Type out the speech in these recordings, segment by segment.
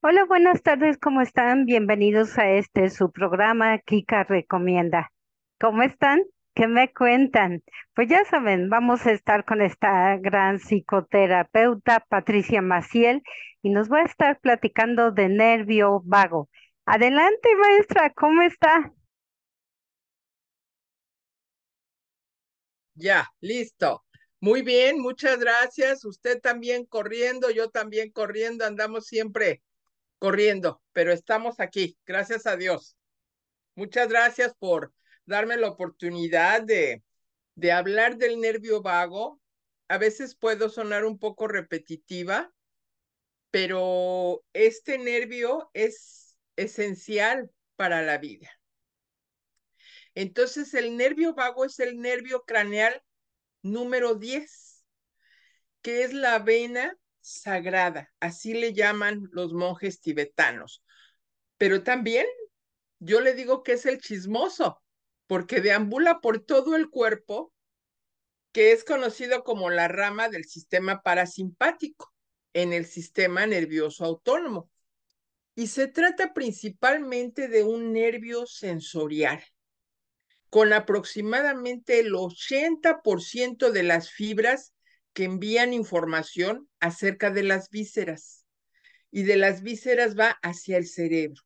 Hola, buenas tardes, ¿cómo están? Bienvenidos a su programa Kika Recomienda. ¿Cómo están? ¿Qué me cuentan? Pues ya saben, vamos a estar con esta gran psicoterapeuta, Patricia Maciel, y nos va a estar platicando de nervio vago. Adelante, maestra, ¿cómo está? Ya, listo. Muy bien, muchas gracias. Usted también corriendo, yo también corriendo, andamos siempre corriendo, pero estamos aquí, gracias a Dios. Muchas gracias por darme la oportunidad de hablar del nervio vago. A veces puedo sonar un poco repetitiva, pero este nervio es esencial para la vida. Entonces, el nervio vago es el nervio craneal número 10, que es la vena sagrada, así le llaman los monjes tibetanos. Pero también yo le digo que es el chismoso, porque deambula por todo el cuerpo, que es conocido como la rama del sistema parasimpático en el sistema nervioso autónomo. Y se trata principalmente de un nervio sensorial, con aproximadamente el 80% de las fibras que envían información acerca de las vísceras, y de las vísceras va hacia el cerebro.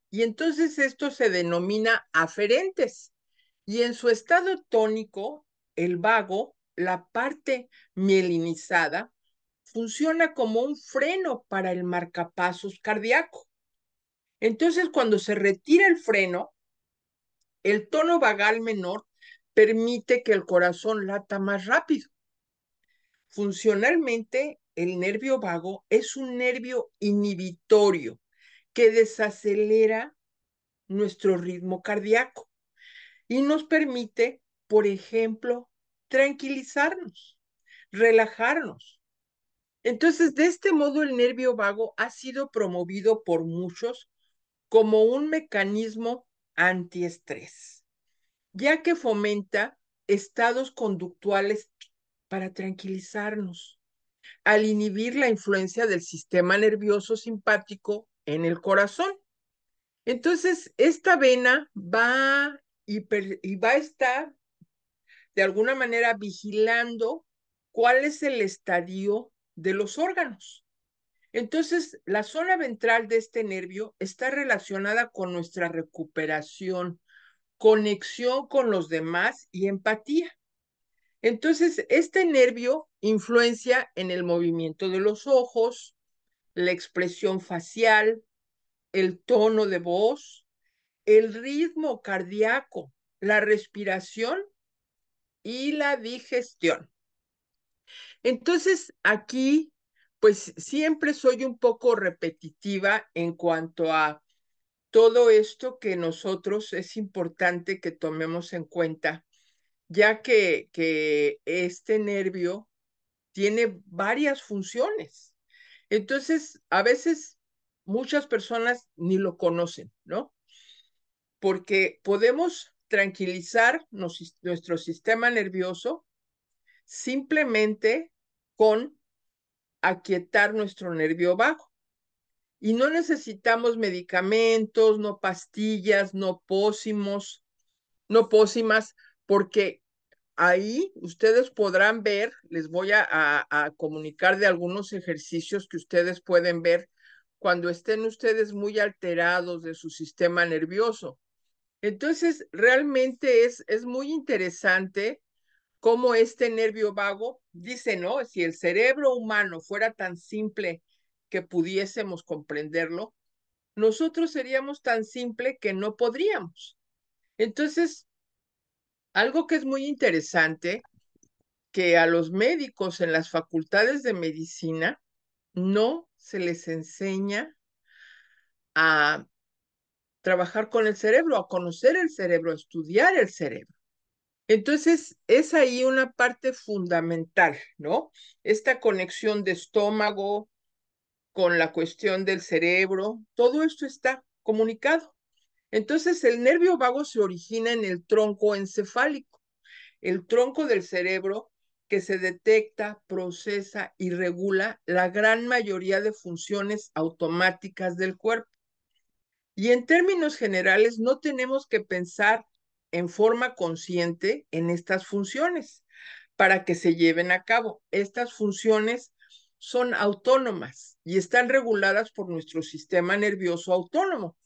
Y entonces esto se denomina aferentes. Y en su estado tónico, el vago, la parte mielinizada, funciona como un freno para el marcapasos cardíaco. Entonces, cuando se retira el freno, el tono vagal menor permite que el corazón lata más rápido. Funcionalmente, el nervio vago es un nervio inhibitorio que desacelera nuestro ritmo cardíaco y nos permite, por ejemplo, tranquilizarnos, relajarnos. Entonces, de este modo, el nervio vago ha sido promovido por muchos como un mecanismo antiestrés, ya que fomenta estados conductuales para tranquilizarnos, al inhibir la influencia del sistema nervioso simpático en el corazón. Entonces, esta vena y va a estar de alguna manera vigilando cuál es el estadio de los órganos. Entonces, la zona ventral de este nervio está relacionada con nuestra recuperación, conexión con los demás y empatía. Entonces, este nervio influencia en el movimiento de los ojos, la expresión facial, el tono de voz, el ritmo cardíaco, la respiración y la digestión. Entonces, aquí, pues siempre soy un poco repetitiva en cuanto a todo esto que nosotros es importante que tomemos en cuenta, ya que este nervio tiene varias funciones. Entonces, a veces muchas personas ni lo conocen, ¿no? Porque podemos tranquilizar nuestro sistema nervioso simplemente con aquietar nuestro nervio vago. Y no necesitamos medicamentos, no pastillas, no pócimas, porque ahí ustedes podrán ver, les voy a comunicar de algunos ejercicios que ustedes pueden ver cuando estén ustedes muy alterados de su sistema nervioso. Entonces, realmente es muy interesante cómo este nervio vago dice, ¿no? Si el cerebro humano fuera tan simple que pudiésemos comprenderlo, nosotros seríamos tan simple que no podríamos. Entonces, algo que es muy interesante, que a los médicos en las facultades de medicina no se les enseña a trabajar con el cerebro, a conocer el cerebro, a estudiar el cerebro. Entonces, es ahí una parte fundamental, ¿no? Esta conexión de estómago con la cuestión del cerebro, todo esto está comunicado. Entonces, el nervio vago se origina en el tronco encefálico. El tronco del cerebro que se detecta, procesa y regula la gran mayoría de funciones automáticas del cuerpo. Y en términos generales, no tenemos que pensar en forma consciente en estas funciones para que se lleven a cabo. Estas funciones son autónomas y están reguladas por nuestro sistema nervioso autónomo.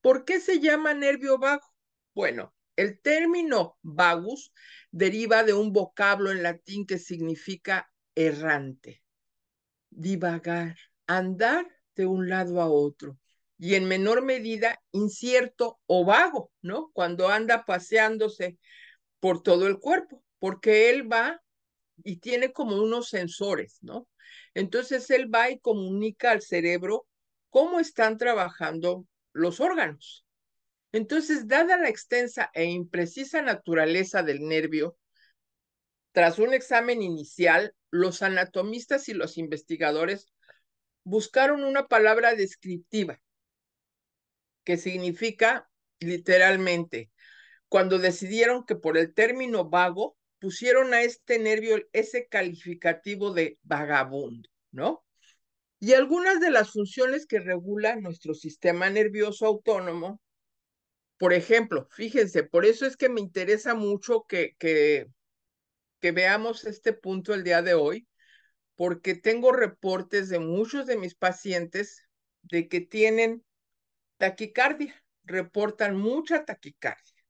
¿Por qué se llama nervio vago? Bueno, el término vagus deriva de un vocablo en latín que significa errante, divagar, andar de un lado a otro y en menor medida incierto o vago, ¿no? Cuando anda paseándose por todo el cuerpo, porque él va y tiene como unos sensores, ¿no? Entonces él va y comunica al cerebro cómo están trabajando los órganos. Entonces, dada la extensa e imprecisa naturaleza del nervio, tras un examen inicial, los anatomistas y los investigadores buscaron una palabra descriptiva que significa literalmente, cuando decidieron que por el término vago pusieron a este nervio ese calificativo de vagabundo, ¿no? Y algunas de las funciones que regula nuestro sistema nervioso autónomo, por ejemplo, fíjense, por eso es que me interesa mucho que veamos este punto el día de hoy, porque tengo reportes de muchos de mis pacientes de que tienen taquicardia, reportan mucha taquicardia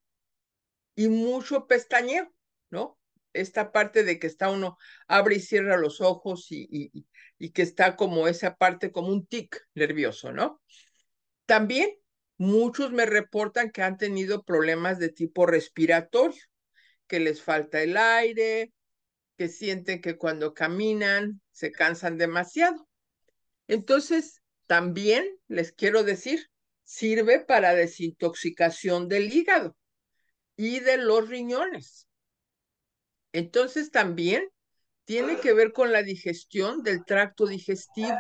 y mucho pestañeo, ¿no? Esta parte de que está uno, abre y cierra los ojos y que está como esa parte, como un tic nervioso, ¿no? También muchos me reportan que han tenido problemas de tipo respiratorio, que les falta el aire, que sienten que cuando caminan se cansan demasiado. Entonces, también les quiero decir, sirve para desintoxicación del hígado y de los riñones. Entonces, también tiene que ver con la digestión del tracto digestivo.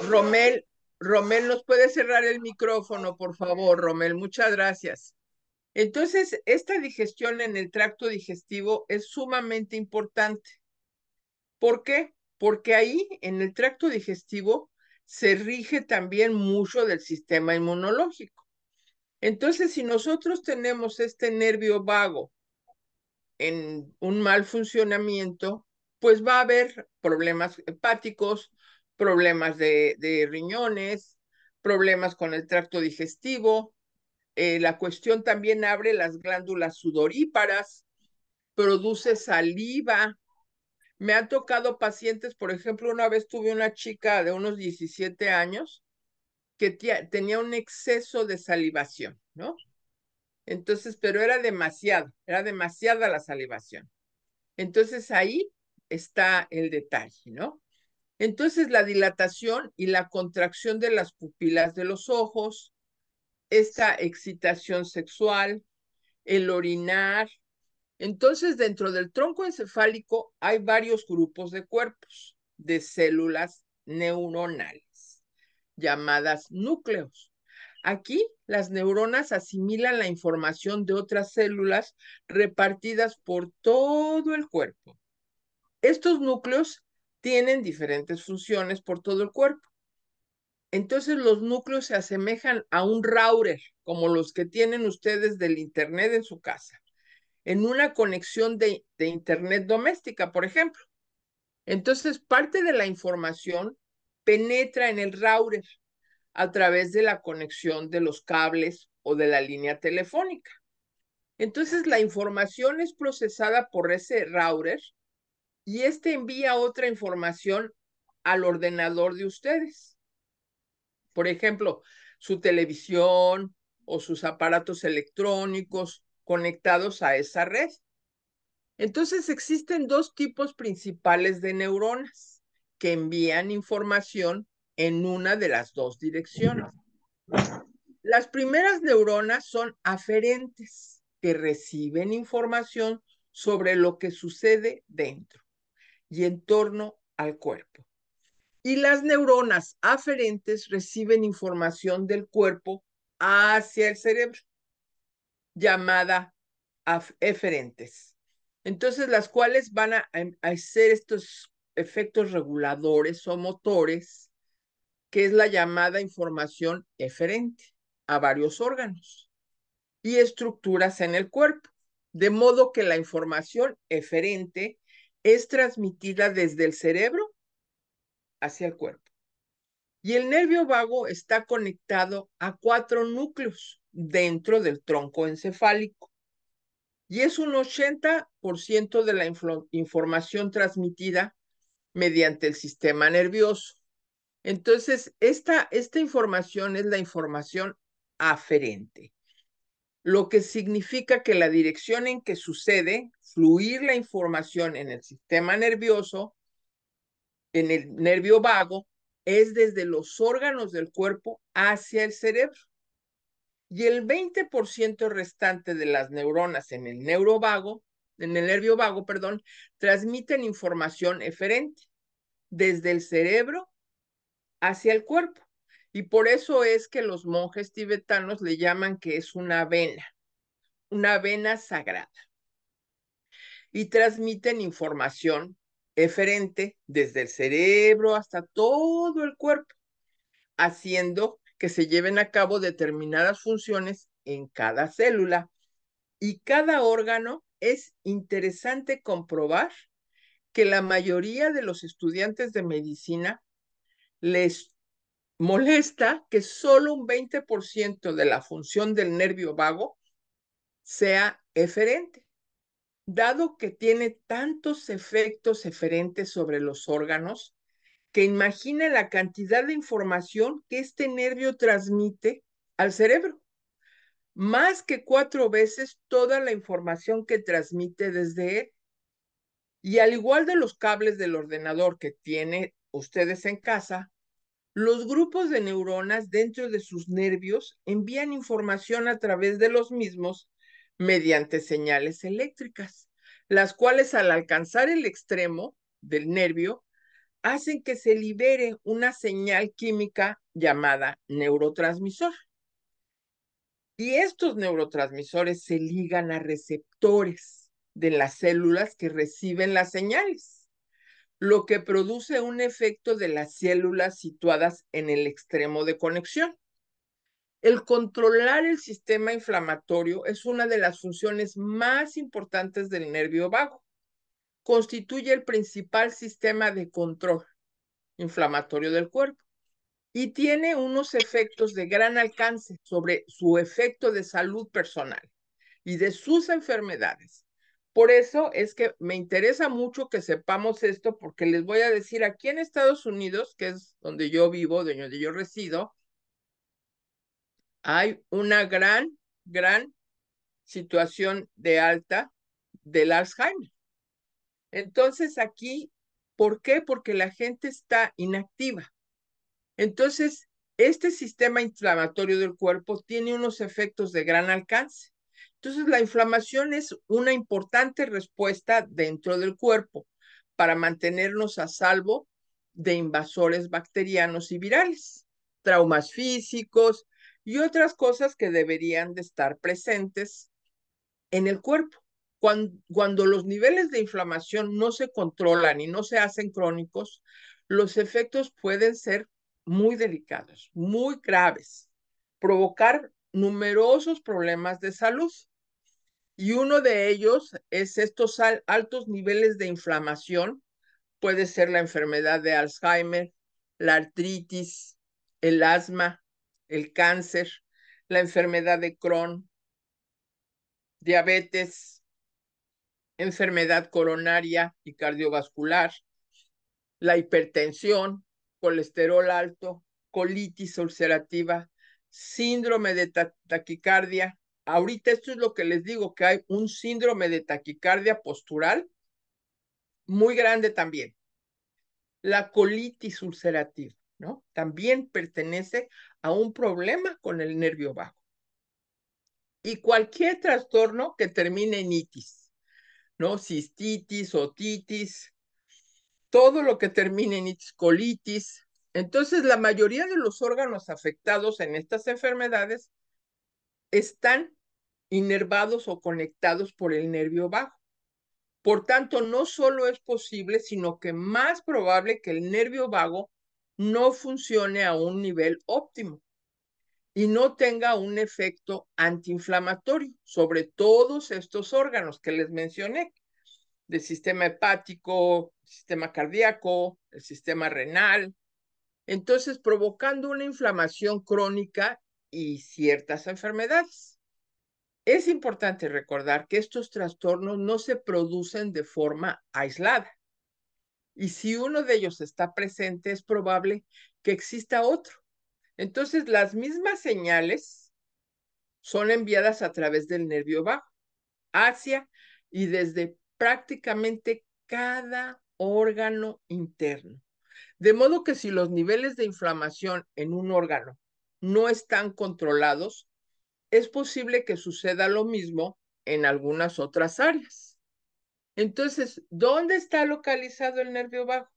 Romel, Romel, ¿nos puede cerrar el micrófono, por favor, Romel? Muchas gracias. Entonces, esta digestión en el tracto digestivo es sumamente importante. ¿Por qué? Porque ahí, en el tracto digestivo, se rige también mucho del sistema inmunológico. Entonces, si nosotros tenemos este nervio vago en un mal funcionamiento, pues va a haber problemas hepáticos, problemas de riñones, problemas con el tracto digestivo. La cuestión también abre las glándulas sudoríparas, produce saliva. Me han tocado pacientes, por ejemplo, una vez tuve una chica de unos 17 años que tenía un exceso de salivación, ¿no? Entonces, pero era demasiada la salivación. Entonces ahí está el detalle, ¿no? Entonces la dilatación y la contracción de las pupilas de los ojos, esta excitación sexual, el orinar. Entonces, dentro del tronco encefálico hay varios grupos de cuerpos, de células neuronales, llamadas núcleos. Aquí, las neuronas asimilan la información de otras células repartidas por todo el cuerpo. Estos núcleos tienen diferentes funciones por todo el cuerpo. Entonces, los núcleos se asemejan a un router, como los que tienen ustedes del Internet en su casa en una conexión de Internet doméstica, por ejemplo. Entonces, parte de la información penetra en el router a través de la conexión de los cables o de la línea telefónica. Entonces, la información es procesada por ese router y este envía otra información al ordenador de ustedes. Por ejemplo, su televisión o sus aparatos electrónicos conectados a esa red. Entonces existen dos tipos principales de neuronas que envían información en una de las dos direcciones. Las primeras neuronas son aferentes, que reciben información sobre lo que sucede dentro y en torno al cuerpo. Y las neuronas aferentes reciben información del cuerpo hacia el cerebro, llamada eferentes. Entonces, las cuales van a hacer estos efectos reguladores o motores, que es la llamada información eferente a varios órganos y estructuras en el cuerpo, de modo que la información eferente es transmitida desde el cerebro hacia el cuerpo. Y el nervio vago está conectado a 4 núcleos dentro del tronco encefálico. Y es un 80% de la información transmitida mediante el sistema nervioso. Entonces, esta información es la información aferente, lo que significa que la dirección en que sucede fluir la información en el sistema nervioso, en el nervio vago, es desde los órganos del cuerpo hacia el cerebro. Y el 20% restante de las neuronas en el nervio vago, perdón, transmiten información eferente desde el cerebro hacia el cuerpo. Y por eso es que los monjes tibetanos le llaman que es una vena sagrada. Y transmiten información eferente desde el cerebro hasta todo el cuerpo, haciendo que se lleven a cabo determinadas funciones en cada célula y cada órgano. Es interesante comprobar que la mayoría de los estudiantes de medicina les molesta que solo un 20% de la función del nervio vago sea eferente, dado que tiene tantos efectos eferentes sobre los órganos, que imagina la cantidad de información que este nervio transmite al cerebro, más que 4 veces toda la información que transmite desde él. Y al igual de los cables del ordenador que tienen ustedes en casa, los grupos de neuronas dentro de sus nervios envían información a través de los mismos mediante señales eléctricas, las cuales al alcanzar el extremo del nervio hacen que se libere una señal química llamada neurotransmisor. Y estos neurotransmisores se ligan a receptores de las células que reciben las señales, lo que produce un efecto de las células situadas en el extremo de conexión. El controlar el sistema inflamatorio es una de las funciones más importantes del nervio vago. Constituye el principal sistema de control inflamatorio del cuerpo y tiene unos efectos de gran alcance sobre su efecto de salud personal y de sus enfermedades. Por eso es que me interesa mucho que sepamos esto, porque les voy a decir, aquí en Estados Unidos, que es donde yo vivo, donde yo resido, hay una gran situación de alta del Alzheimer. Entonces aquí, ¿por qué? Porque la gente está inactiva. Entonces, este sistema inflamatorio del cuerpo tiene unos efectos de gran alcance. Entonces, la inflamación es una importante respuesta dentro del cuerpo para mantenernos a salvo de invasores bacterianos y virales, traumas físicos y otras cosas que deberían de estar presentes en el cuerpo. Cuando los niveles de inflamación no se controlan y no se hacen crónicos, los efectos pueden ser muy delicados, muy graves, provocar numerosos problemas de salud. Y uno de ellos es estos altos niveles de inflamación. Puede ser la enfermedad de Alzheimer, la artritis, el asma, el cáncer, la enfermedad de Crohn, diabetes, enfermedad coronaria y cardiovascular, la hipertensión, colesterol alto, colitis ulcerativa, síndrome de taquicardia. Ahorita esto es lo que les digo, que hay un síndrome de taquicardia postural muy grande también. La colitis ulcerativa, ¿no? También pertenece a un problema con el nervio vago. Y cualquier trastorno que termine en itis, ¿no? Cistitis, otitis, todo lo que termine en itis, colitis. Entonces, la mayoría de los órganos afectados en estas enfermedades están inervados o conectados por el nervio vago. Por tanto, no solo es posible, sino que más probable que el nervio vago no funcione a un nivel óptimo y no tenga un efecto antiinflamatorio sobre todos estos órganos que les mencioné, del sistema hepático, sistema cardíaco, el sistema renal. Entonces, provocando una inflamación crónica y ciertas enfermedades. Es importante recordar que estos trastornos no se producen de forma aislada. Y si uno de ellos está presente, es probable que exista otro. Entonces, las mismas señales son enviadas a través del nervio vago, hacia y desde prácticamente cada órgano interno. De modo que si los niveles de inflamación en un órgano no están controlados, es posible que suceda lo mismo en algunas otras áreas. Entonces, ¿dónde está localizado el nervio vago?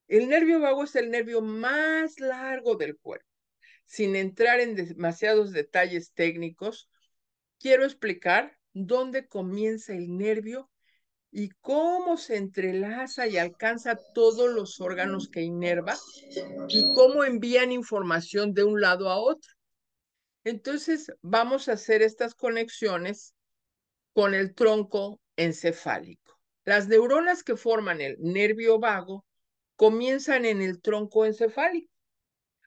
El nervio vago es el nervio más largo del cuerpo. Sin entrar en demasiados detalles técnicos, quiero explicar dónde comienza el nervio y cómo se entrelaza y alcanza todos los órganos que inerva y cómo envían información de un lado a otro. Entonces, vamos a hacer estas conexiones con el tronco encefálico. Las neuronas que forman el nervio vago comienzan en el tronco encefálico.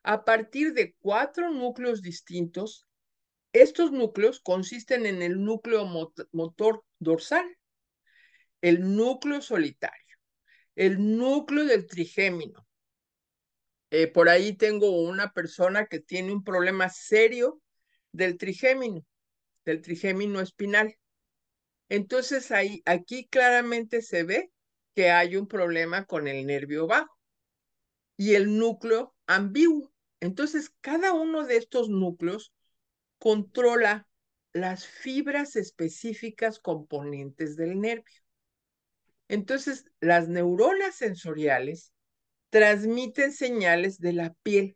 A partir de 4 núcleos distintos, estos núcleos consisten en el núcleo motor dorsal, el núcleo solitario, el núcleo del trigémino. Por ahí tengo una persona que tiene un problema serio del trigémino espinal. Entonces aquí claramente se ve que hay un problema con el nervio vago y el núcleo ambiguo. Entonces, cada uno de estos núcleos controla las fibras específicas componentes del nervio. Entonces, las neuronas sensoriales transmiten señales de la piel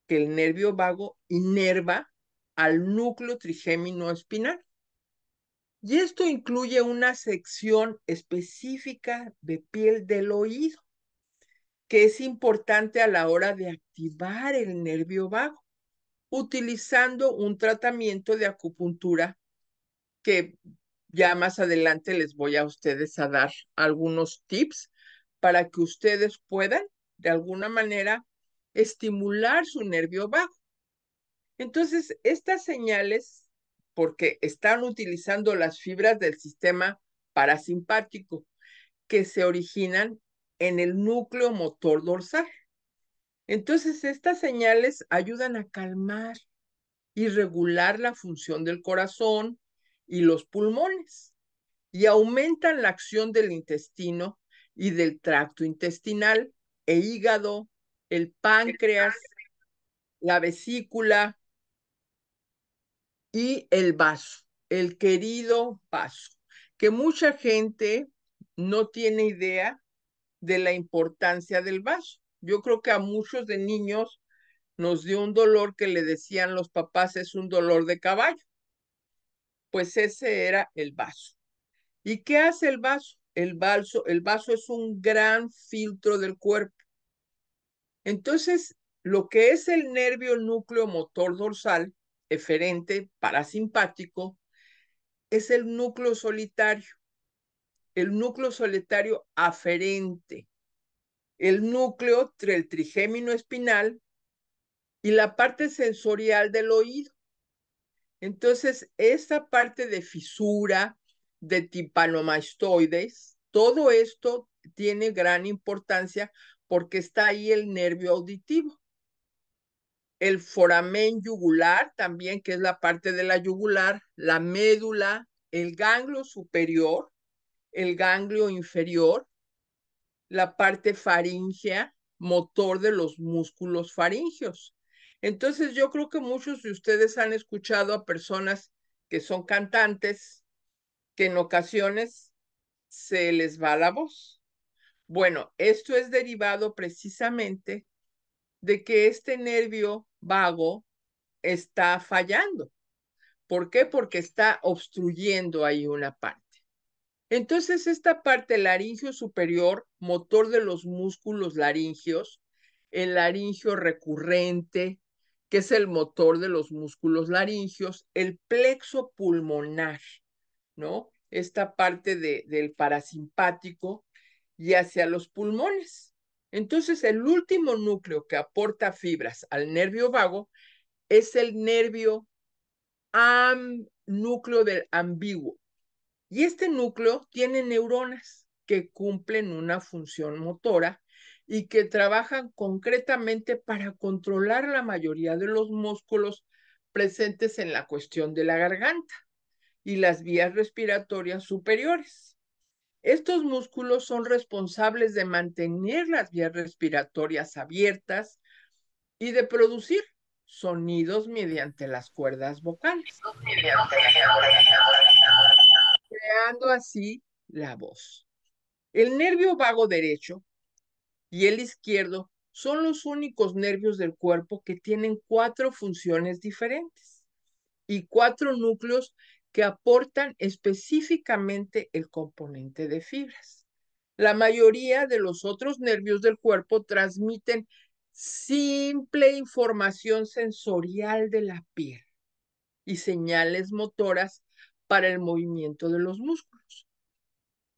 que el nervio vago inerva al núcleo trigémino espinal. Y esto incluye una sección específica de piel del oído, que es importante a la hora de activar el nervio vago, utilizando un tratamiento de acupuntura que ya más adelante les voy a ustedes a dar algunos tips para que ustedes puedan, de alguna manera, estimular su nervio vago. Entonces, estas señales, porque están utilizando las fibras del sistema parasimpático que se originan en el núcleo motor dorsal. Entonces, estas señales ayudan a calmar y regular la función del corazón y los pulmones y aumentan la acción del intestino y del tracto intestinal e hígado, el páncreas, la vesícula y el vaso, el querido vaso, que mucha gente no tiene idea de la importancia del vaso. Yo creo que a muchos de niños nos dio un dolor que le decían los papás es un dolor de caballo. Pues ese era el vaso. ¿Y qué hace el vaso? El vaso es un gran filtro del cuerpo. Entonces, lo que es el nervio núcleo motor dorsal, eferente, parasimpático, es el núcleo solitario aferente, el núcleo del trigémino espinal y la parte sensorial del oído. Entonces, esta parte de fisura, de timpanomastoides, todo esto tiene gran importancia porque está ahí el nervio auditivo. El foramen yugular también, que es la parte de la yugular, la médula, el ganglio superior, el ganglio inferior, la parte faríngea, motor de los músculos faringeos. Entonces yo creo que muchos de ustedes han escuchado a personas que son cantantes que en ocasiones se les va la voz. Bueno, esto es derivado precisamente de que este nervio vago está fallando. ¿Por qué? Porque está obstruyendo ahí una parte. Entonces, esta parte laringio superior, motor de los músculos laringios, el laringio recurrente, que es el motor de los músculos laringios, el plexo pulmonar, ¿no? Esta parte del parasimpático y hacia los pulmones. Entonces, el último núcleo que aporta fibras al nervio vago es el nervio núcleo del ambiguo. Y este núcleo tiene neuronas que cumplen una función motora y que trabajan concretamente para controlar la mayoría de los músculos presentes en la cuestión de la garganta y las vías respiratorias superiores. Estos músculos son responsables de mantener las vías respiratorias abiertas y de producir sonidos mediante las cuerdas vocales, creando así la voz. El nervio vago derecho y el izquierdo son los únicos nervios del cuerpo que tienen 4 funciones diferentes y 4 núcleos que aportan específicamente el componente de fibras. La mayoría de los otros nervios del cuerpo transmiten simple información sensorial de la piel y señales motoras para el movimiento de los músculos.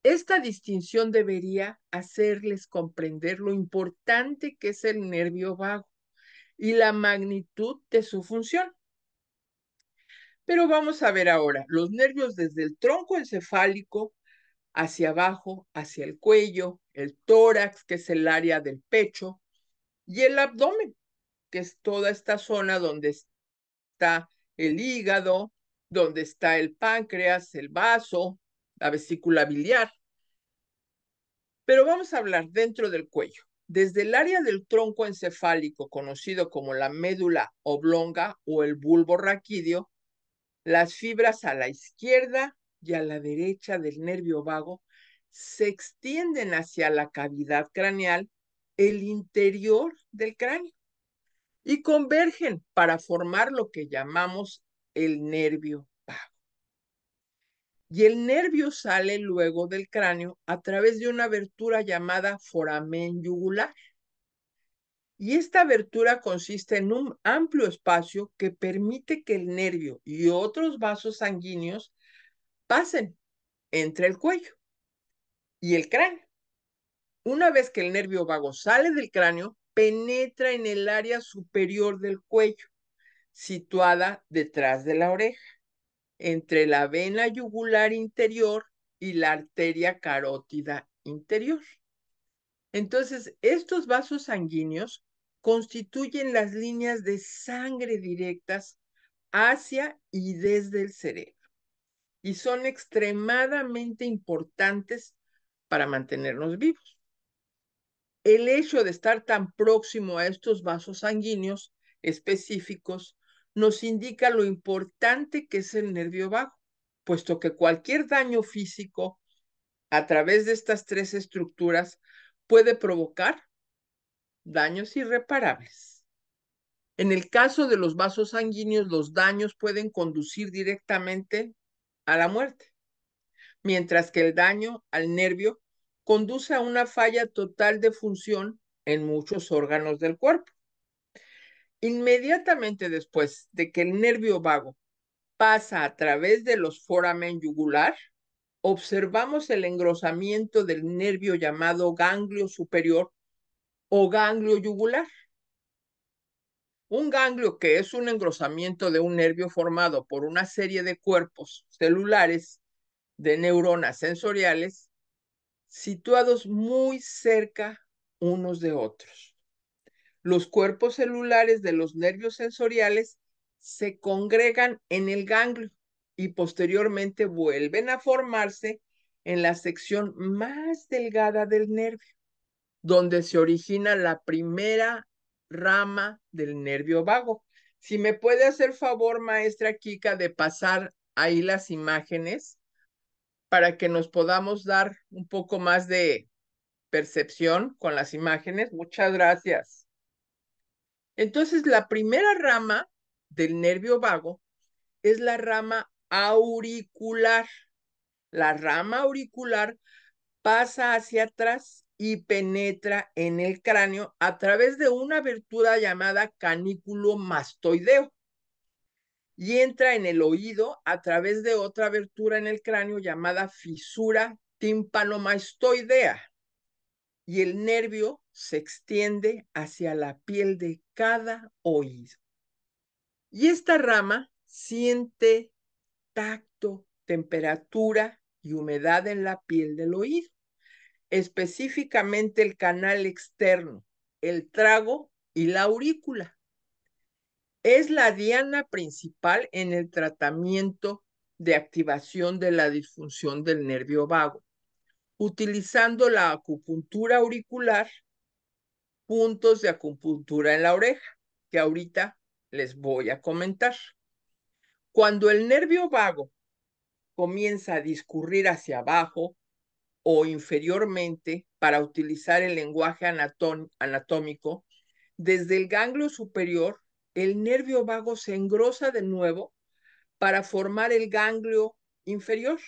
Esta distinción debería hacerles comprender lo importante que es el nervio vago y la magnitud de su función. Pero vamos a ver ahora los nervios desde el tronco encefálico hacia abajo, hacia el cuello, el tórax, que es el área del pecho, y el abdomen, que es toda esta zona donde está el hígado, donde está el páncreas, el vaso, la vesícula biliar. Pero vamos a hablar dentro del cuello. Desde el área del tronco encefálico, conocido como la médula oblonga o el bulbo raquídeo, las fibras a la izquierda y a la derecha del nervio vago se extienden hacia la cavidad craneal, el interior del cráneo, y convergen para formar lo que llamamos el nervio vago. Y el nervio sale luego del cráneo a través de una abertura llamada foramen yugular. Y esta abertura consiste en un amplio espacio que permite que el nervio y otros vasos sanguíneos pasen entre el cuello y el cráneo. Una vez que el nervio vago sale del cráneo, penetra en el área superior del cuello, situada detrás de la oreja, entre la vena yugular interior y la arteria carótida interior. Entonces, estos vasos sanguíneos constituyen las líneas de sangre directas hacia y desde el cerebro y son extremadamente importantes para mantenernos vivos. El hecho de estar tan próximo a estos vasos sanguíneos específicos nos indica lo importante que es el nervio vago, puesto que cualquier daño físico a través de estas 3 estructuras puede provocar daños irreparables. En el caso de los vasos sanguíneos, los daños pueden conducir directamente a la muerte, mientras que el daño al nervio conduce a una falla total de función en muchos órganos del cuerpo. Inmediatamente después de que el nervio vago pasa a través de los foramen yugular, observamos el engrosamiento del nervio llamado ganglio superior o ganglio yugular. Un ganglio, que es un engrosamiento de un nervio formado por una serie de cuerpos celulares de neuronas sensoriales situados muy cerca unos de otros. Los cuerpos celulares de los nervios sensoriales se congregan en el ganglio y posteriormente vuelven a formarse en la sección más delgada del nervio, donde se origina la primera rama del nervio vago. Si me puede hacer favor, maestra Kika, de pasar ahí las imágenes para que nos podamos dar un poco más de percepción con las imágenes. Muchas gracias. Entonces, la primera rama del nervio vago es la rama auricular La rama auricular pasa hacia atrás y penetra en el cráneo a través de una abertura llamada canículo mastoideo y entra en el oído a través de otra abertura en el cráneo llamada fisura tímpanomastoidea y el nervio se extiende hacia la piel de cada oído. Y esta rama siente tacto, temperatura y humedad en la piel del oído, específicamente el canal externo, el trago y la aurícula. Es la diana principal en el tratamiento de activación de la disfunción del nervio vago, utilizando la acupuntura auricular, puntos de acupuntura en la oreja, que ahorita les voy a comentar. Cuando el nervio vago comienza a discurrir hacia abajo o inferiormente para utilizar el lenguaje anatómico, desde el ganglio superior, el nervio vago se engrosa de nuevo para formar el ganglio inferior,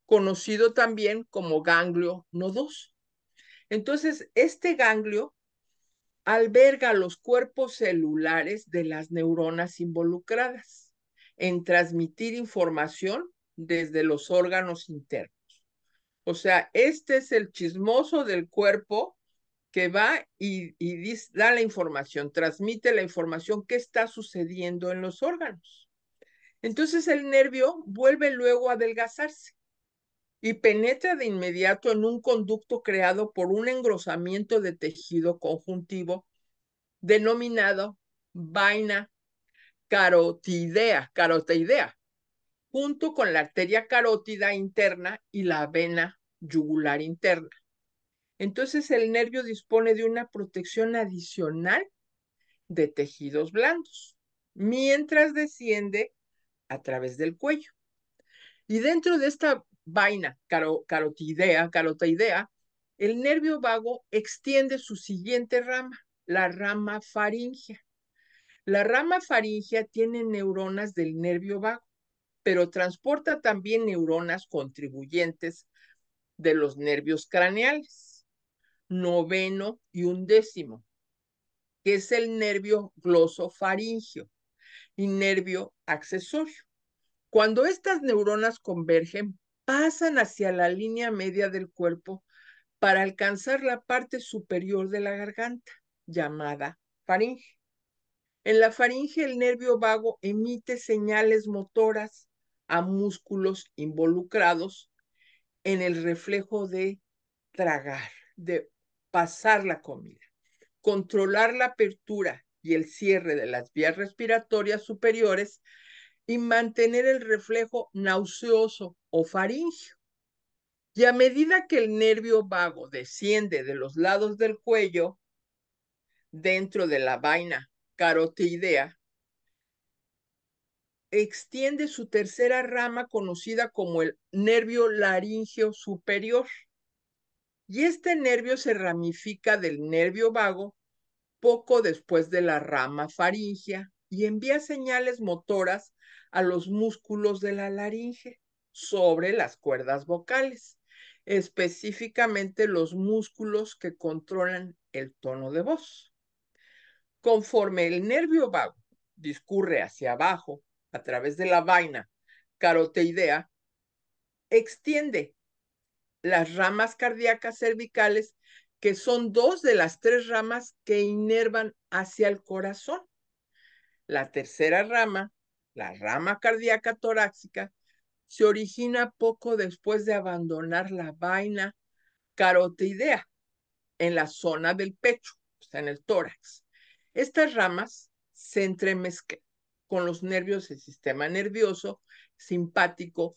conocido también como ganglio nodoso. Entonces, este ganglio alberga los cuerpos celulares de las neuronas involucradas en transmitir información desde los órganos internos. O sea, este es el chismoso del cuerpo que va y da la información, transmite la información que está sucediendo en los órganos. Entonces el nervio vuelve luego a adelgazarse y penetra de inmediato en un conducto creado por un engrosamiento de tejido conjuntivo denominado vaina carotiidea, junto con la arteria carótida interna y la vena yugular interna. Entonces el nervio dispone de una protección adicional de tejidos blandos, mientras desciende a través del cuello. Y dentro de esta vaina carotiidea, el nervio vago extiende su siguiente rama, la rama faríngea. La rama faríngea tiene neuronas del nervio vago, pero transporta también neuronas contribuyentes de los nervios craneales, noveno y undécimo, que es el nervio glosofaríngeo y nervio accesorio. Cuando estas neuronas convergen, pasan hacia la línea media del cuerpo para alcanzar la parte superior de la garganta, llamada faringe. En la faringe, el nervio vago emite señales motoras a músculos involucrados en el reflejo de tragar, de pasar la comida, controlar la apertura y el cierre de las vías respiratorias superiores y mantener el reflejo nauseoso o faríngeo. Y a medida que el nervio vago desciende de los lados del cuello, dentro de la vaina carotiidea, extiende su tercera rama conocida como el nervio laríngeo superior. Y este nervio se ramifica del nervio vago poco después de la rama faríngea y envía señales motoras a los músculos de la laringe sobre las cuerdas vocales, específicamente los músculos que controlan el tono de voz. Conforme el nervio vago discurre hacia abajo a través de la vaina carotiidea, extiende las ramas cardíacas cervicales, que son dos de las tres ramas que inervan hacia el corazón. La tercera rama, la rama cardíaca torácica, se origina poco después de abandonar la vaina carotiidea en la zona del pecho, o sea, en el tórax. Estas ramas se entremezclan con los nervios del sistema nervioso simpático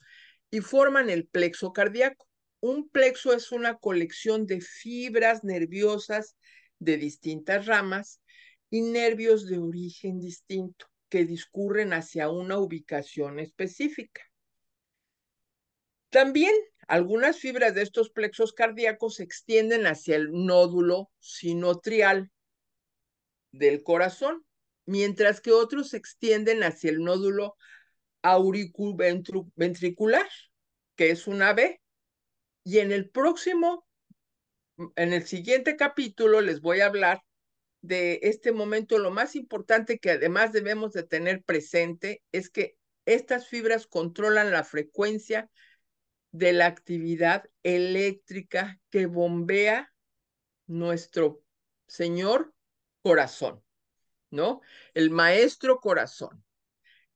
y forman el plexo cardíaco. Un plexo es una colección de fibras nerviosas de distintas ramas y nervios de origen distinto que discurren hacia una ubicación específica. También algunas fibras de estos plexos cardíacos se extienden hacia el nódulo sinoatrial del corazón, mientras que otros se extienden hacia el nódulo auriculoventricular, que es una B. Y en el siguiente capítulo les voy a hablar de este momento. Lo más importante que además debemos de tener presente es que estas fibras controlan la frecuencia de la actividad eléctrica que bombea nuestro señor corazón, ¿no? El maestro corazón.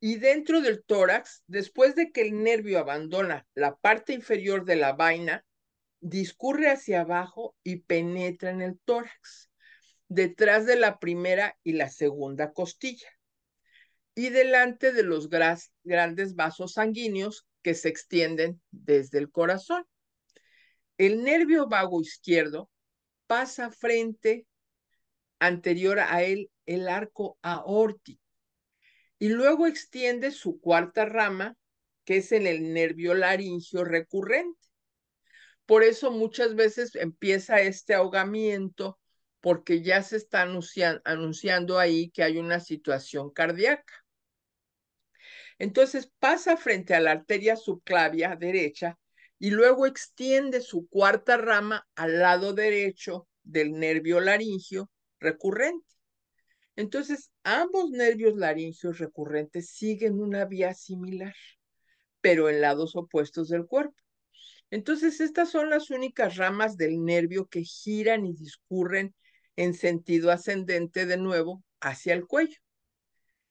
Y dentro del tórax, después de que el nervio abandona la parte inferior de la vaina, discurre hacia abajo y penetra en el tórax, detrás de la primera y la segunda costilla, y delante de los grandes vasos sanguíneos que se extienden desde el corazón. El nervio vago izquierdo pasa frente anterior a él el arco aórtico y luego extiende su cuarta rama, que es en el nervio laringio recurrente. Por eso muchas veces empieza este ahogamiento, porque ya se está anunciando ahí que hay una situación cardíaca. Entonces pasa frente a la arteria subclavia derecha y luego extiende su cuarta rama al lado derecho del nervio laringio recurrente. Entonces, ambos nervios laringios recurrentes siguen una vía similar, pero en lados opuestos del cuerpo. Entonces, estas son las únicas ramas del nervio que giran y discurren en sentido ascendente de nuevo hacia el cuello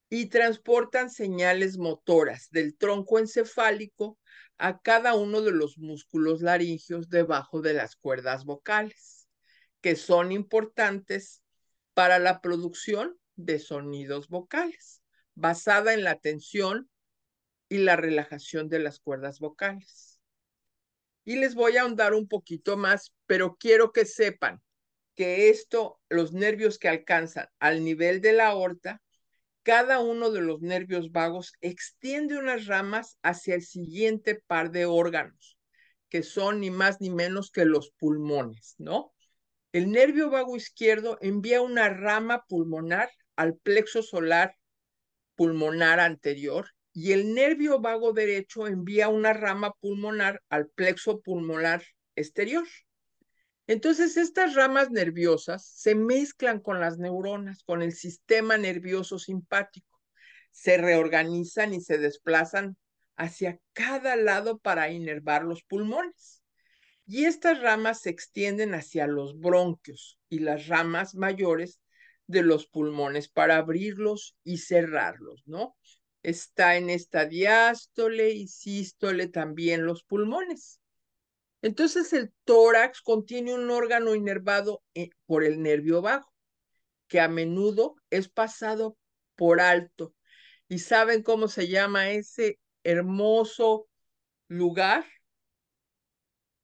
y transportan señales motoras del tronco encefálico a cada uno de los músculos laringios debajo de las cuerdas vocales, que son importantes para la producción de sonidos vocales, basada en la tensión y la relajación de las cuerdas vocales. Y les voy a ahondar un poquito más, pero quiero que sepan que los nervios que alcanzan al nivel de la aorta, cada uno de los nervios vagos extiende unas ramas hacia el siguiente par de órganos, que son ni más ni menos que los pulmones, ¿no? El nervio vago izquierdo envía una rama pulmonar al plexo solar pulmonar anterior y el nervio vago derecho envía una rama pulmonar al plexo pulmonar exterior. Entonces, estas ramas nerviosas se mezclan con las neuronas, con el sistema nervioso simpático, se reorganizan y se desplazan hacia cada lado para inervar los pulmones. Y estas ramas se extienden hacia los bronquios y las ramas mayores de los pulmones para abrirlos y cerrarlos, ¿no? Está en esta diástole y sístole también los pulmones. Entonces el tórax contiene un órgano inervado por el nervio vago, que a menudo es pasado por alto. ¿Y saben cómo se llama ese hermoso lugar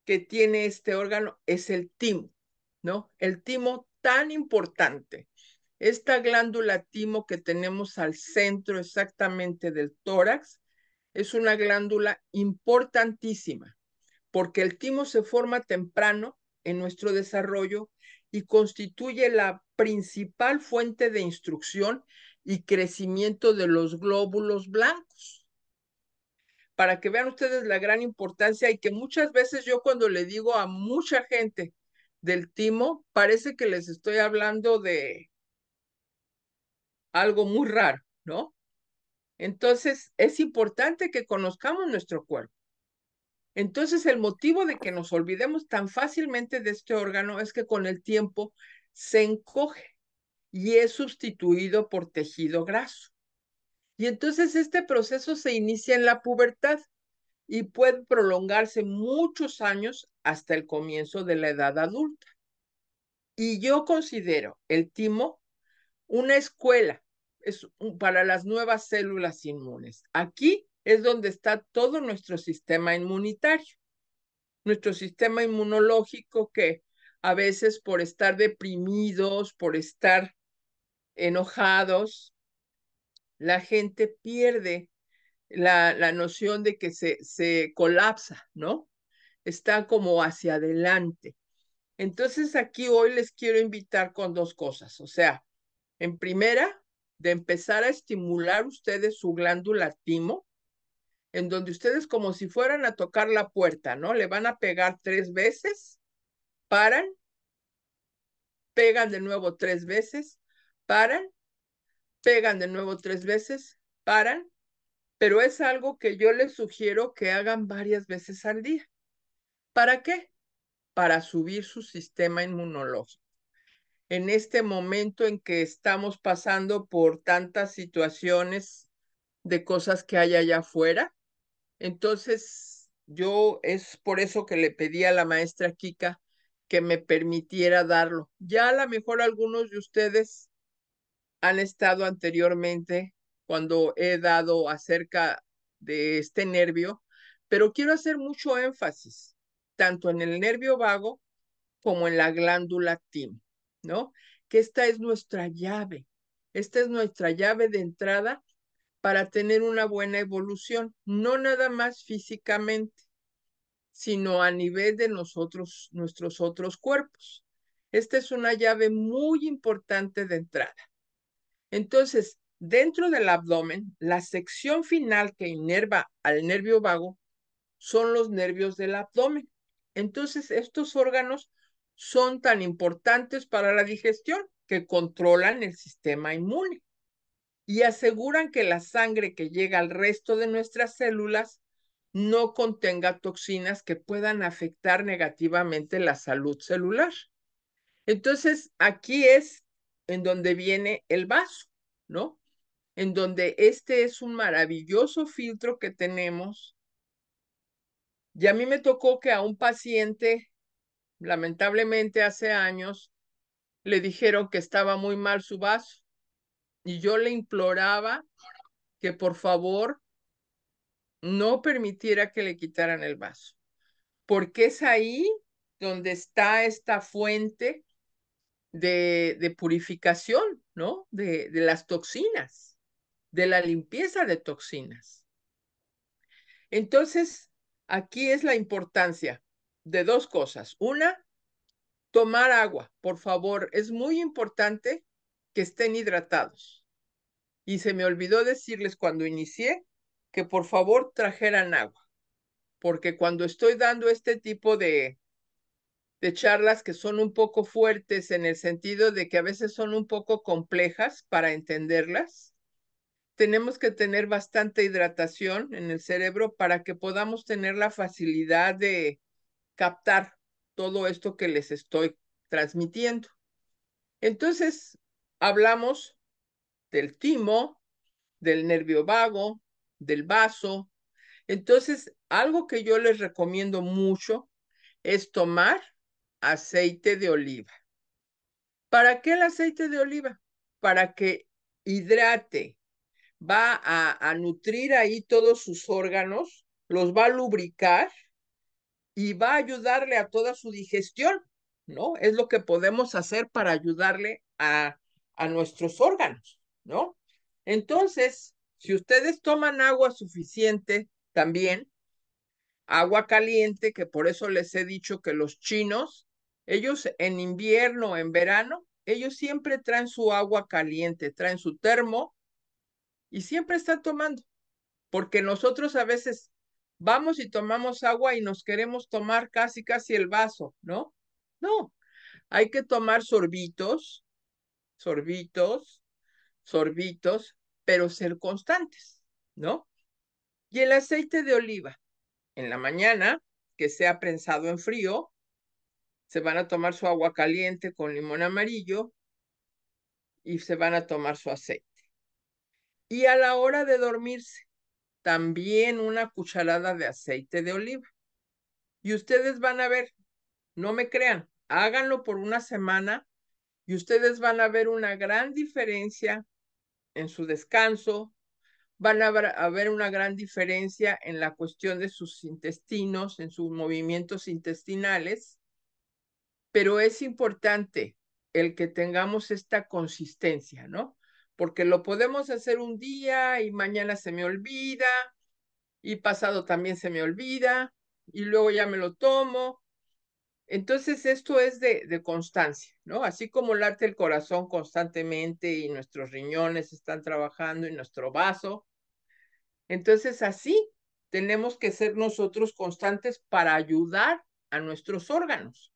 que tiene este órgano? Es el timo, ¿no? El timo tan importante. Esta glándula timo que tenemos al centro exactamente del tórax es una glándula importantísima porque el timo se forma temprano en nuestro desarrollo y constituye la principal fuente de instrucción y crecimiento de los glóbulos blancos. Para que vean ustedes la gran importancia y que muchas veces yo cuando le digo a mucha gente del timo, parece que les estoy hablando de algo muy raro, ¿no? Entonces, es importante que conozcamos nuestro cuerpo. Entonces, el motivo de que nos olvidemos tan fácilmente de este órgano es que con el tiempo se encoge y es sustituido por tejido graso. Y entonces este proceso se inicia en la pubertad y puede prolongarse muchos años hasta el comienzo de la edad adulta. Y yo considero el timo una escuela para las nuevas células inmunes. Aquí es donde está todo nuestro sistema inmunitario, nuestro sistema inmunológico que a veces por estar deprimidos, por estar enojados, la gente pierde la noción de que se colapsa, ¿no? Está como hacia adelante. Entonces aquí hoy les quiero invitar con dos cosas. O sea, en primera, de empezar a estimular ustedes su glándula timo en donde ustedes como si fueran a tocar la puerta, ¿no? Le van a pegar 3 veces, paran, pegan de nuevo 3 veces, paran, pegan de nuevo 3 veces, paran, pero es algo que yo les sugiero que hagan varias veces al día. ¿Para qué? Para subir su sistema inmunológico. En este momento en que estamos pasando por tantas situaciones de cosas que hay allá afuera, entonces yo es por eso que le pedí a la maestra Kika que me permitiera darlo. Ya a lo mejor algunos de ustedes han estado anteriormente cuando he dado acerca de este nervio, pero quiero hacer mucho énfasis tanto en el nervio vago como en la glándula timo, ¿no? Que esta es nuestra llave, esta es nuestra llave de entrada para tener una buena evolución, no nada más físicamente, sino a nivel de nosotros, nuestros otros cuerpos. Esta es una llave muy importante de entrada. Entonces, dentro del abdomen, la sección final que inerva al nervio vago son los nervios del abdomen. Entonces, estos órganos son tan importantes para la digestión que controlan el sistema inmune y aseguran que la sangre que llega al resto de nuestras células no contenga toxinas que puedan afectar negativamente la salud celular. Entonces, aquí es en donde viene el vaso, ¿no? En donde este es un maravilloso filtro que tenemos. Y a mí me tocó que a un paciente, lamentablemente hace años, le dijeron que estaba muy mal su vaso y yo le imploraba que por favor no permitiera que le quitaran el vaso, porque es ahí donde está esta fuente de purificación, ¿no? De las toxinas, de la limpieza de toxinas. Entonces, aquí es la importancia de dos cosas. Una, tomar agua, por favor. Es muy importante que estén hidratados. Y se me olvidó decirles cuando inicié que por favor trajeran agua, porque cuando estoy dando este tipo de charlas que son un poco fuertes en el sentido de que a veces son un poco complejas para entenderlas, tenemos que tener bastante hidratación en el cerebro para que podamos tener la facilidad de captar todo esto que les estoy transmitiendo. Entonces, hablamos del timo, del nervio vago, del vaso. Entonces, algo que yo les recomiendo mucho es tomar aceite de oliva. ¿Para qué el aceite de oliva? Para que hidrate, va a nutrir ahí todos sus órganos, los va a lubricar y va a ayudarle a toda su digestión, ¿no? Es lo que podemos hacer para ayudarle a nuestros órganos, ¿no? Entonces, si ustedes toman agua suficiente, también agua caliente, que por eso les he dicho que los chinos, ellos en invierno, en verano, ellos siempre traen su agua caliente, traen su termo y siempre están tomando, porque nosotros a veces vamos y tomamos agua y nos queremos tomar casi, casi el vaso, ¿no? No, hay que tomar sorbitos, sorbitos, sorbitos, pero ser constantes, ¿no? Y el aceite de oliva, en la mañana, que sea prensado en frío, se van a tomar su agua caliente con limón amarillo y se van a tomar su aceite. Y a la hora de dormirse, también una cucharada de aceite de oliva. Y ustedes van a ver, no me crean, háganlo por una semana y ustedes van a ver una gran diferencia en su descanso, van a ver una gran diferencia en la cuestión de sus intestinos, en sus movimientos intestinales, pero es importante el que tengamos esta consistencia, ¿no? Porque lo podemos hacer un día y mañana se me olvida y pasado también se me olvida y luego ya me lo tomo. Entonces, esto es de constancia, ¿no? Así como late el corazón constantemente y nuestros riñones están trabajando y nuestro vaso. Entonces, así. tenemos que ser nosotros constantes para ayudar a nuestros órganos.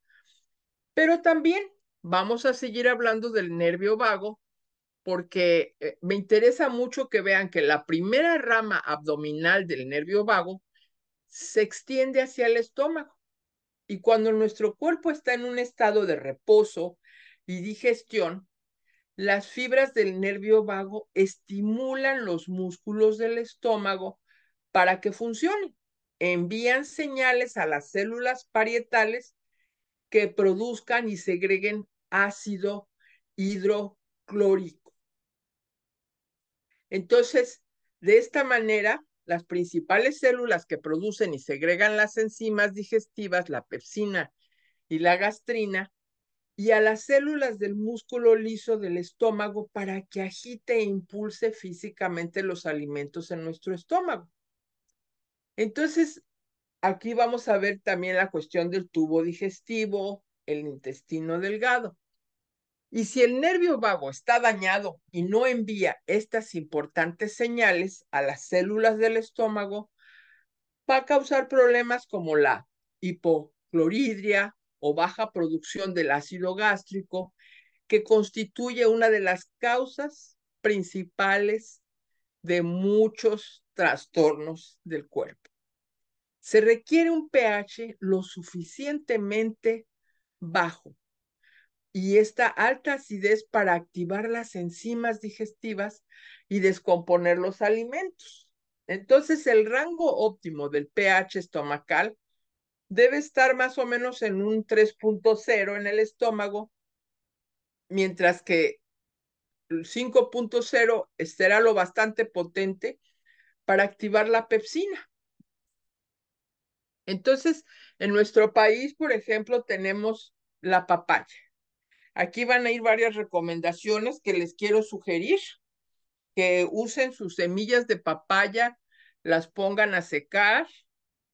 Pero también vamos a seguir hablando del nervio vago porque me interesa mucho que vean que la primera rama abdominal del nervio vago se extiende hacia el estómago. Y cuando nuestro cuerpo está en un estado de reposo y digestión, las fibras del nervio vago estimulan los músculos del estómago para que funcionen. Envían señales a las células parietales que produzcan y segreguen ácido hidroclórico. Entonces, de esta manera, las principales células que producen y segregan las enzimas digestivas, la pepsina y la gastrina, y a las células del músculo liso del estómago para que agite e impulse físicamente los alimentos en nuestro estómago. Entonces, aquí vamos a ver también la cuestión del tubo digestivo, el intestino delgado. Y si el nervio vago está dañado y no envía estas importantes señales a las células del estómago, va a causar problemas como la hipocloridria o baja producción del ácido gástrico, que constituye una de las causas principales de muchos trastornos del cuerpo. Se requiere un pH lo suficientemente bajo y esta alta acidez para activar las enzimas digestivas y descomponer los alimentos. Entonces, el rango óptimo del pH estomacal debe estar más o menos en un 3.0 en el estómago, mientras que el 5.0 será lo bastante potente para activar la pepsina. Entonces, en nuestro país, por ejemplo, tenemos la papaya. Aquí van a ir varias recomendaciones que les quiero sugerir, que usen sus semillas de papaya, las pongan a secar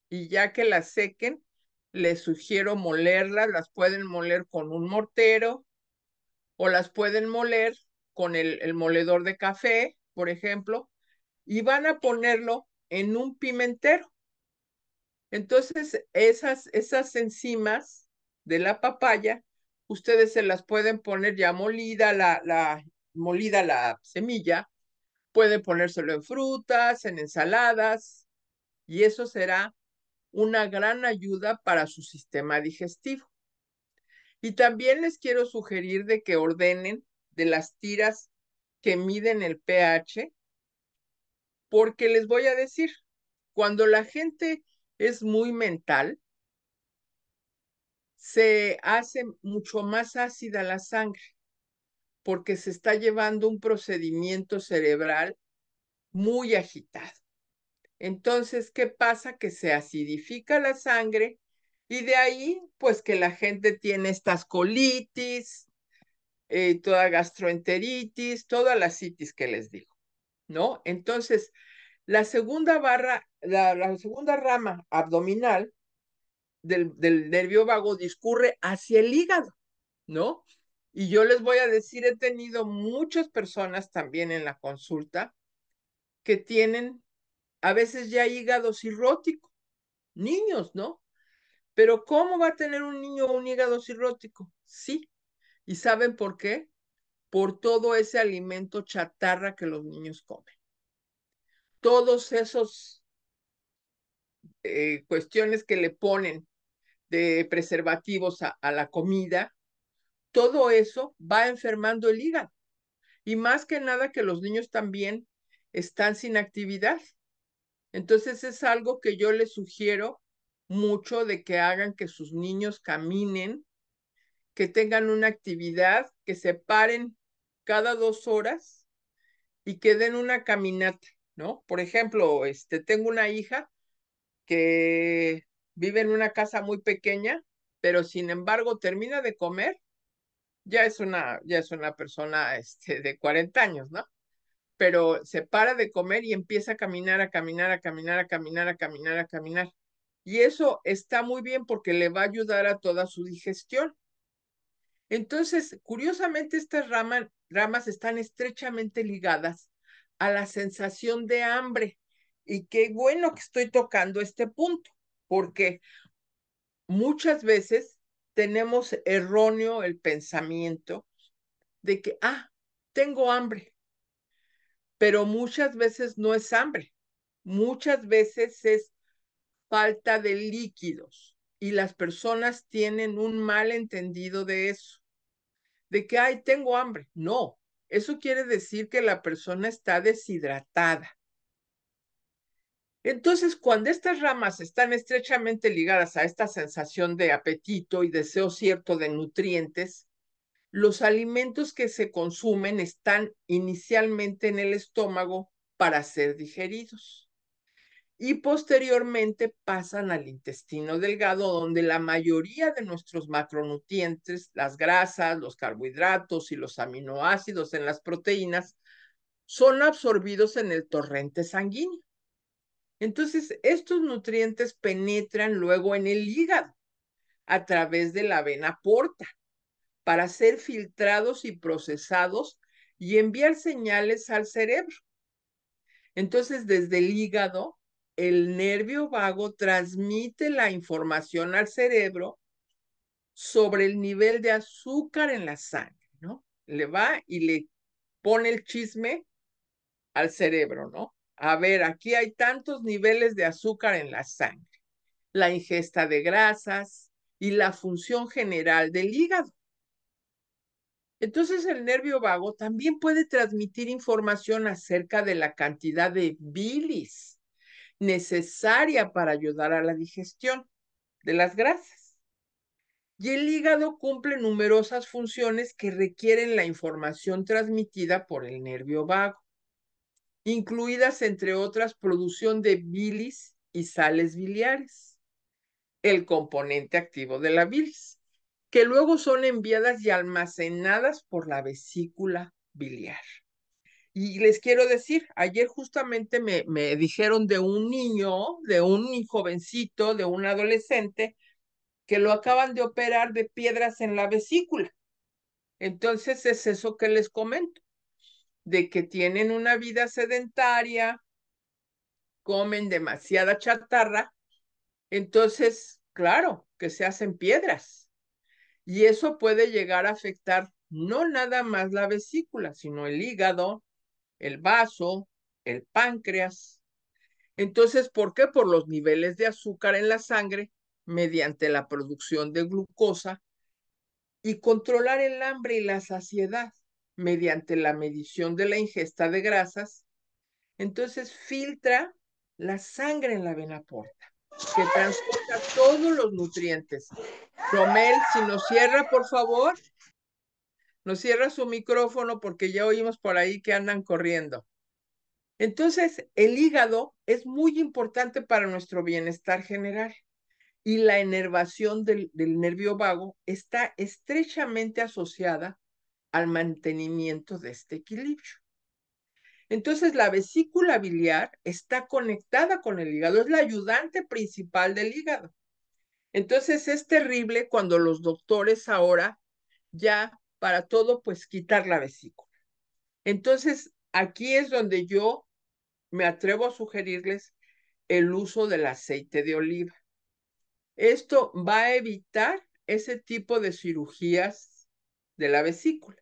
y ya que las sequen, les sugiero molerlas, las pueden moler con un mortero o las pueden moler con el moledor de café, por ejemplo, y van a ponerlo en un pimentero. Entonces, esas enzimas de la papaya, ustedes se las pueden poner ya molida, molida la semilla, pueden ponérselo en frutas, en ensaladas, y eso será una gran ayuda para su sistema digestivo. Y también les quiero sugerir de que ordenen de las tiras que miden el pH, porque les voy a decir, cuando la gente es muy mental, se hace mucho más ácida la sangre porque se está llevando un procedimiento cerebral muy agitado. Entonces, ¿qué pasa? Que se acidifica la sangre y de ahí, pues que la gente tiene estas colitis, toda gastroenteritis, toda la citis que les digo, ¿no? Entonces, la segunda la segunda rama abdominal del nervio vago discurre hacia el hígado, ¿no? Y yo les voy a decir, he tenido muchas personas también en la consulta que tienen a veces ya hígado cirrótico, niños, ¿no? Pero ¿cómo va a tener un niño un hígado cirrótico? Sí. ¿Y saben por qué? Por todo ese alimento chatarra que los niños comen. Todos esos cuestiones que le ponen de preservativos a la comida, todo eso va enfermando el hígado. Y más que nada que los niños también están sin actividad. Entonces es algo que yo les sugiero mucho de que hagan que sus niños caminen, que tengan una actividad, que se paren cada 2 horas y que den una caminata, ¿no? Por ejemplo, tengo una hija que vive en una casa muy pequeña, pero sin embargo termina de comer, ya es una persona de 40 años, ¿no? Pero se para de comer y empieza a caminar, a caminar, a caminar, a caminar, a caminar, a caminar. Y eso está muy bien porque le va a ayudar a toda su digestión. Entonces, curiosamente, estas ramas están estrechamente ligadas a la sensación de hambre y qué bueno que estoy tocando este punto, porque muchas veces tenemos erróneo el pensamiento de que, tengo hambre, pero muchas veces no es hambre, muchas veces es falta de líquidos y las personas tienen un mal entendido de eso, de que, tengo hambre. No, eso quiere decir que la persona está deshidratada. Entonces, cuando estas ramas están estrechamente ligadas a esta sensación de apetito y deseo cierto de nutrientes, los alimentos que se consumen están inicialmente en el estómago para ser digeridos y posteriormente pasan al intestino delgado, donde la mayoría de nuestros macronutrientes, las grasas, los carbohidratos y los aminoácidos en las proteínas, son absorbidos en el torrente sanguíneo. Entonces, estos nutrientes penetran luego en el hígado a través de la vena porta para ser filtrados y procesados y enviar señales al cerebro. Entonces, desde el hígado, el nervio vago transmite la información al cerebro sobre el nivel de azúcar en la sangre, ¿no? Le va y le pone el chisme al cerebro, ¿no? A ver, aquí hay tantos niveles de azúcar en la sangre, la ingesta de grasas y la función general del hígado. Entonces el nervio vago también puede transmitir información acerca de la cantidad de bilis necesaria para ayudar a la digestión de las grasas. Y el hígado cumple numerosas funciones que requieren la información transmitida por el nervio vago, incluidas entre otras producción de bilis y sales biliares, el componente activo de la bilis, que luego son enviadas y almacenadas por la vesícula biliar. Y les quiero decir, ayer justamente me dijeron de un niño, de un jovencito, de un adolescente, que lo acaban de operar de piedras en la vesícula. Entonces es eso que les comento, de que tienen una vida sedentaria, comen demasiada chatarra, entonces, claro, que se hacen piedras. Y eso puede llegar a afectar no nada más la vesícula, sino el hígado, el vaso, el páncreas. Entonces, ¿por qué? Por los niveles de azúcar en la sangre mediante la producción de glucosa y controlar el hambre y la saciedad mediante la medición de la ingesta de grasas. Entonces, filtra la sangre en la vena porta, que transporta todos los nutrientes. Romel, si nos cierra, por favor, nos cierra su micrófono porque ya oímos por ahí que andan corriendo. Entonces, el hígado es muy importante para nuestro bienestar general y la inervación del nervio vago está estrechamente asociada al mantenimiento de este equilibrio. Entonces, la vesícula biliar está conectada con el hígado, es la ayudante principal del hígado. Entonces, es terrible cuando los doctores ahora ya para todo, pues quitar la vesícula. Entonces, aquí es donde yo me atrevo a sugerirles el uso del aceite de oliva. Esto va a evitar ese tipo de cirugías de la vesícula.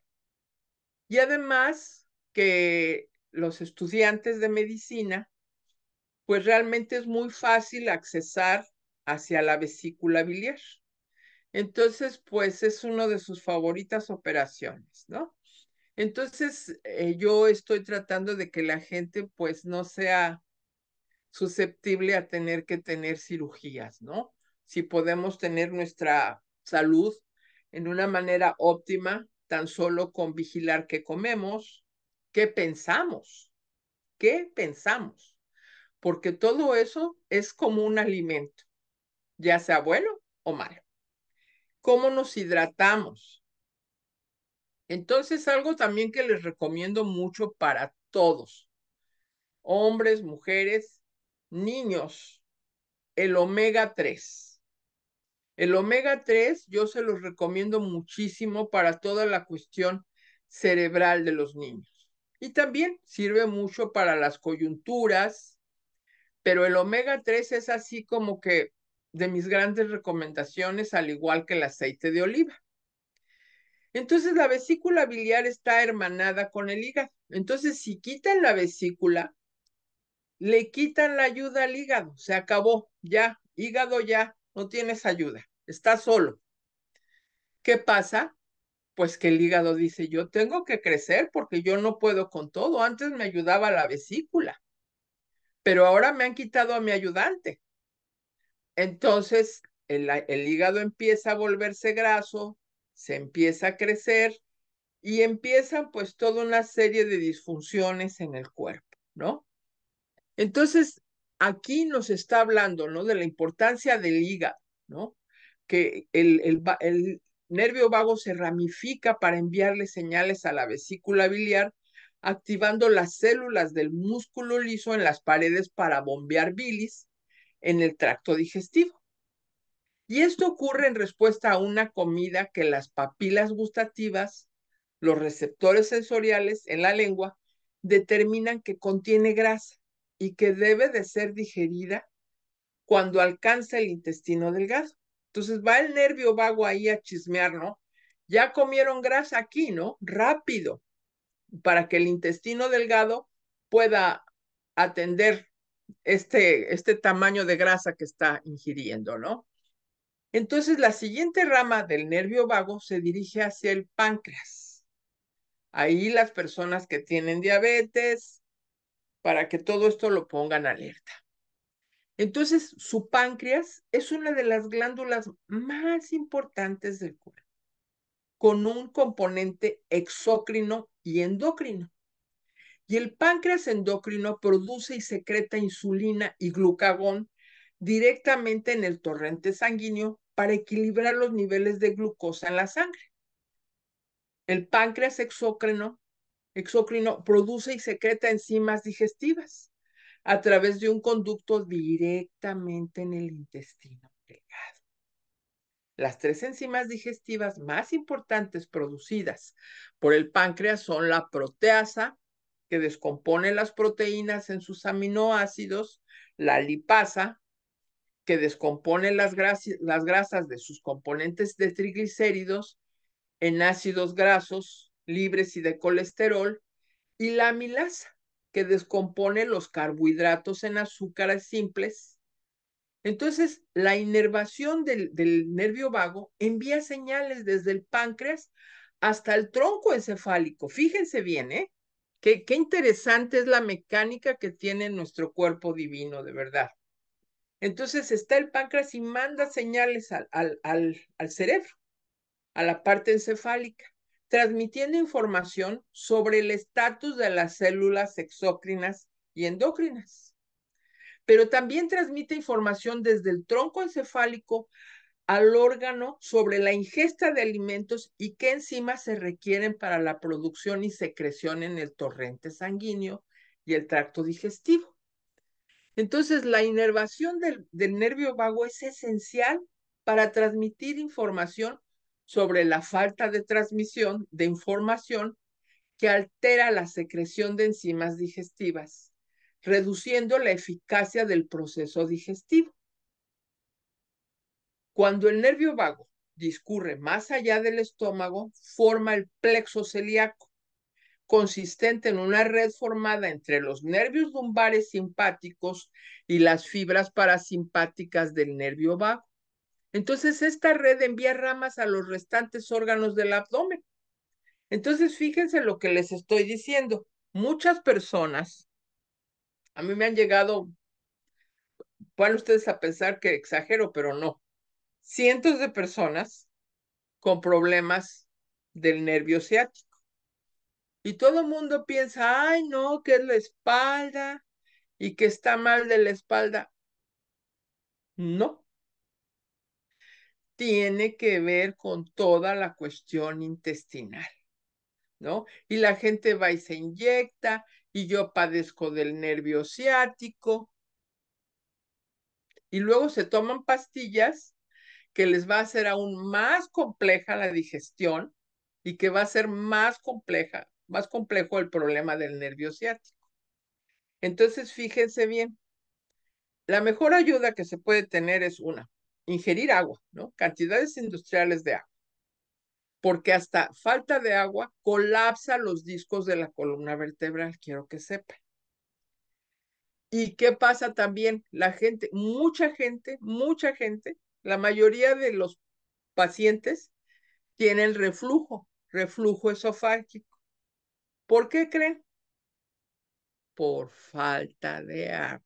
Y además que los estudiantes de medicina, pues realmente es muy fácil accesar hacia la vesícula biliar. Entonces, pues es una de sus favoritas operaciones, ¿no? Entonces, yo estoy tratando de que la gente pues no sea susceptible a tener que tener cirugías, ¿no? Si podemos tener nuestra salud en una manera óptima, tan solo con vigilar qué comemos, qué pensamos, porque todo eso es como un alimento, ya sea bueno o malo. ¿Cómo nos hidratamos? Entonces, algo también que les recomiendo mucho para todos, hombres, mujeres, niños, el omega 3. El omega 3 yo se los recomiendo muchísimo para toda la cuestión cerebral de los niños. Y también sirve mucho para las coyunturas, pero el omega 3 es así como que de mis grandes recomendaciones, al igual que el aceite de oliva. Entonces la vesícula biliar está hermanada con el hígado. Entonces, si quitan la vesícula, le quitan la ayuda al hígado. Se acabó, ya, hígado ya, no tienes ayuda, está solo. ¿Qué pasa? Pues que el hígado dice, yo tengo que crecer porque yo no puedo con todo. Antes me ayudaba la vesícula, pero ahora me han quitado a mi ayudante. Entonces, el hígado empieza a volverse graso, se empieza a crecer y empiezan pues toda una serie de disfunciones en el cuerpo, ¿no? Entonces, aquí nos está hablando, ¿no? De la importancia del hígado, ¿no? Que el nervio vago se ramifica para enviarle señales a la vesícula biliar, activando las células del músculo liso en las paredes para bombear bilis en el tracto digestivo. Y esto ocurre en respuesta a una comida que las papilas gustativas, los receptores sensoriales en la lengua, determinan que contiene grasa y que debe de ser digerida cuando alcanza el intestino delgado. Entonces va el nervio vago ahí a chismear, ¿no? Ya comieron grasa aquí, ¿no? Rápido, para que el intestino delgado pueda atender este tamaño de grasa que está ingiriendo, ¿no? Entonces, la siguiente rama del nervio vago se dirige hacia el páncreas. Ahí las personas que tienen diabetes, para que todo esto lo pongan alerta. Entonces, su páncreas es una de las glándulas más importantes del cuerpo, con un componente exócrino y endocrino. Y el páncreas endocrino produce y secreta insulina y glucagón directamente en el torrente sanguíneo para equilibrar los niveles de glucosa en la sangre. El páncreas exócrino produce y secreta enzimas digestivas a través de un conducto directamente en el intestino delgado. Las tres enzimas digestivas más importantes producidas por el páncreas son la proteasa, que descompone las proteínas en sus aminoácidos, la lipasa, que descompone las grasas de sus componentes de triglicéridos en ácidos grasos libres y de colesterol, y la amilasa, que descompone los carbohidratos en azúcares simples. Entonces, la inervación del nervio vago envía señales desde el páncreas hasta el tronco encefálico. Fíjense bien, ¿eh? Qué interesante es la mecánica que tiene nuestro cuerpo divino, de verdad. Entonces está el páncreas y manda señales al cerebro, a la parte encefálica, transmitiendo información sobre el estatus de las células exócrinas y endócrinas. Pero también transmite información desde el tronco encefálico al órgano sobre la ingesta de alimentos y qué enzimas se requieren para la producción y secreción en el torrente sanguíneo y el tracto digestivo. Entonces, la inervación del nervio vago es esencial para transmitir información sobre la falta de transmisión de información que altera la secreción de enzimas digestivas, reduciendo la eficacia del proceso digestivo. Cuando el nervio vago discurre más allá del estómago, forma el plexo celíaco, consistente en una red formada entre los nervios lumbares simpáticos y las fibras parasimpáticas del nervio vago. Entonces, esta red envía ramas a los restantes órganos del abdomen. Entonces, fíjense lo que les estoy diciendo. Muchas personas, a mí me han llegado, van ustedes a pensar que exagero, pero no. Cientos de personas con problemas del nervio ciático. Y todo el mundo piensa, ay, no, que es la espalda y que está mal de la espalda. No, tiene que ver con toda la cuestión intestinal, ¿no? Y la gente va y se inyecta y yo padezco del nervio ciático y luego se toman pastillas que les va a hacer aún más compleja la digestión y que va a ser más complejo el problema del nervio ciático. Entonces, fíjense bien, La mejor ayuda que se puede tener es ingerir agua, ¿no? Cantidades industriales de agua, porque hasta falta de agua colapsa los discos de la columna vertebral, quiero que sepan. ¿Y qué pasa también? Mucha gente, la mayoría de los pacientes tienen reflujo esofágico. ¿Por qué creen? Por falta de agua.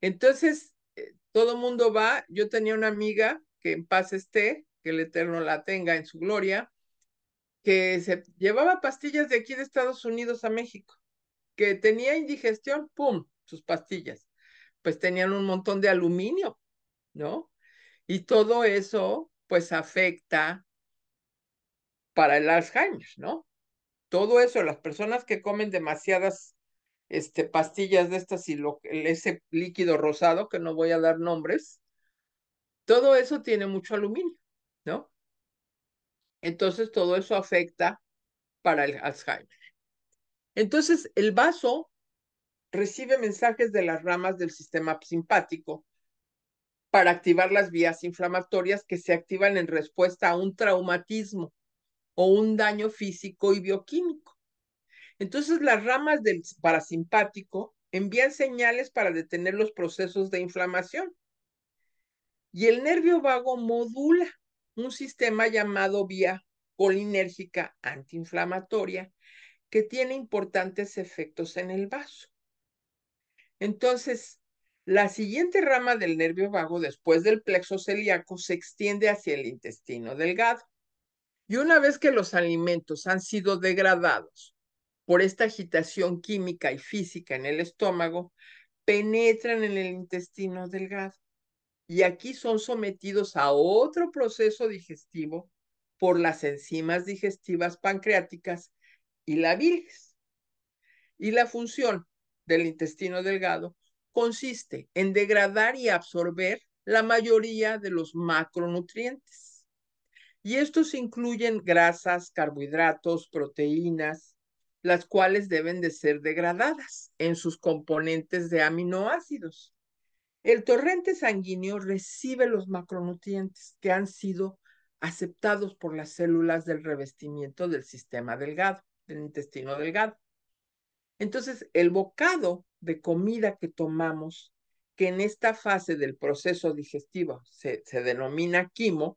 Entonces, todo mundo va. Yo tenía una amiga que en paz esté, que el Eterno la tenga en su gloria, que se llevaba pastillas de aquí de Estados Unidos a México, que tenía indigestión, ¡pum!, sus pastillas. Pues tenían un montón de aluminio, ¿no? Y todo eso, pues afecta para el Alzheimer, ¿no? Todo eso, las personas que comen demasiadas pastillas de estas y ese líquido rosado, que no voy a dar nombres, todo eso tiene mucho aluminio, ¿no? Entonces todo eso afecta para el Alzheimer. Entonces el vaso recibe mensajes de las ramas del sistema simpático para activar las vías inflamatorias que se activan en respuesta a un traumatismo o un daño físico y bioquímico. Entonces las ramas del parasimpático envían señales para detener los procesos de inflamación. Y el nervio vago modula un sistema llamado vía colinérgica antiinflamatoria que tiene importantes efectos en el vaso. Entonces, la siguiente rama del nervio vago, después del plexo celíaco, se extiende hacia el intestino delgado. Y una vez que los alimentos han sido degradados por esta agitación química y física en el estómago, penetran en el intestino delgado. Y aquí son sometidos a otro proceso digestivo por las enzimas digestivas pancreáticas y la bilis. Y la función del intestino delgado consiste en degradar y absorber la mayoría de los macronutrientes. Y estos incluyen grasas, carbohidratos, proteínas, las cuales deben de ser degradadas en sus componentes de aminoácidos. El torrente sanguíneo recibe los macronutrientes que han sido aceptados por las células del revestimiento del sistema delgado, del intestino delgado. Entonces, el bocado de comida que tomamos, que en esta fase del proceso digestivo se denomina quimo,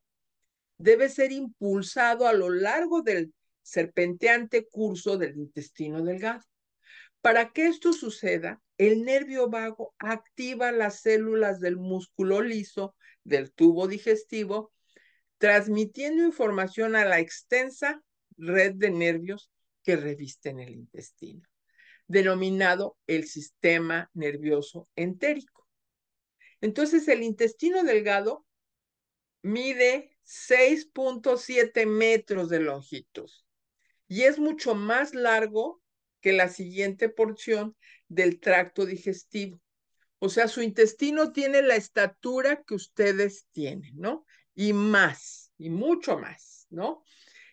debe ser impulsado a lo largo del serpenteante curso del intestino delgado. Para que esto suceda, el nervio vago activa las células del músculo liso del tubo digestivo, transmitiendo información a la extensa red de nervios que revisten el intestino, denominado el sistema nervioso entérico. Entonces, el intestino delgado mide 6.7 metros de longitud y es mucho más largo que la siguiente porción del tracto digestivo. O sea, su intestino tiene la estatura que ustedes tienen, ¿no? Y más, y mucho más, ¿no?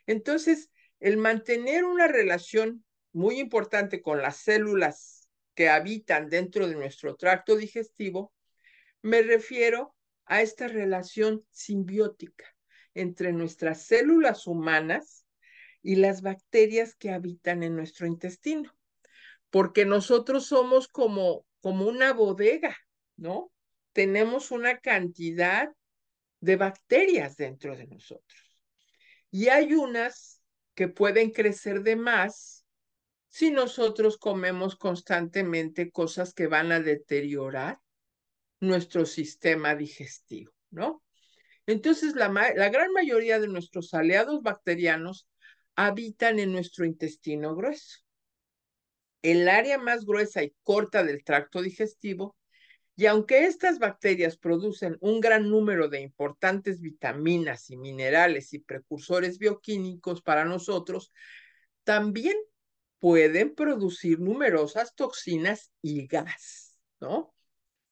Entonces, el mantener una relación muy importante con las células que habitan dentro de nuestro tracto digestivo, me refiero a esta relación simbiótica entre nuestras células humanas y las bacterias que habitan en nuestro intestino, porque nosotros somos como una bodega, ¿no? Tenemos una cantidad de bacterias dentro de nosotros. Y hay unas que pueden crecer de más si nosotros comemos constantemente cosas que van a deteriorar nuestro sistema digestivo, ¿no? Entonces, la gran mayoría de nuestros aliados bacterianos habitan en nuestro intestino grueso. El área más gruesa y corta del tracto digestivo, y aunque estas bacterias producen un gran número de importantes vitaminas y minerales y precursores bioquímicos para nosotros, también pueden producir numerosas toxinas y gas, ¿no?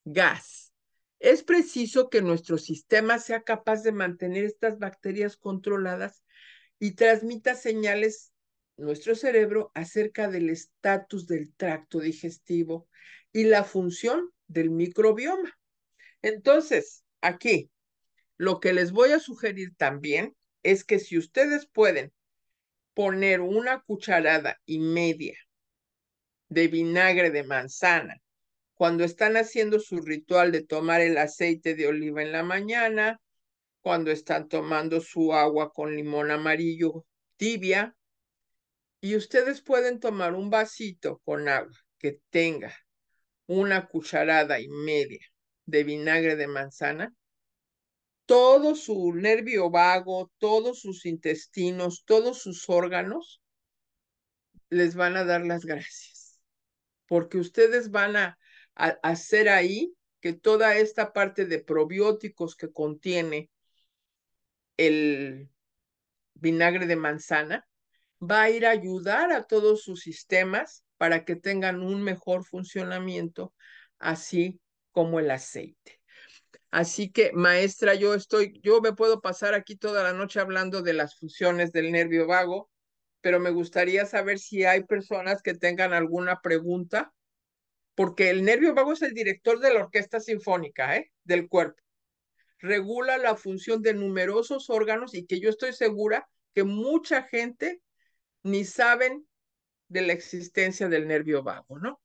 Gas. Es preciso que nuestro sistema sea capaz de mantener estas bacterias controladas y transmita señales a nuestro cerebro acerca del estatus del tracto digestivo y la función del microbioma. Entonces, aquí, lo que les voy a sugerir también es que si ustedes pueden poner 1,5 cucharadas de vinagre de manzana cuando están haciendo su ritual de tomar el aceite de oliva en la mañana, cuando están tomando su agua con limón amarillo tibia, y ustedes pueden tomar un vasito con agua que tenga 1,5 cucharadas de vinagre de manzana, todo su nervio vago, todos sus intestinos, todos sus órganos les van a dar las gracias, porque ustedes van a hacer ahí que toda esta parte de probióticos que contiene el vinagre de manzana va a ir a ayudar a todos sus sistemas para que tengan un mejor funcionamiento, así como el aceite. Así que, maestra, yo me puedo pasar aquí toda la noche hablando de las funciones del nervio vago, pero me gustaría saber si hay personas que tengan alguna pregunta, porque el nervio vago es el director de la orquesta sinfónica, del cuerpo. Regula la función de numerosos órganos y que yo estoy segura que mucha gente ni saben de la existencia del nervio vago, ¿no?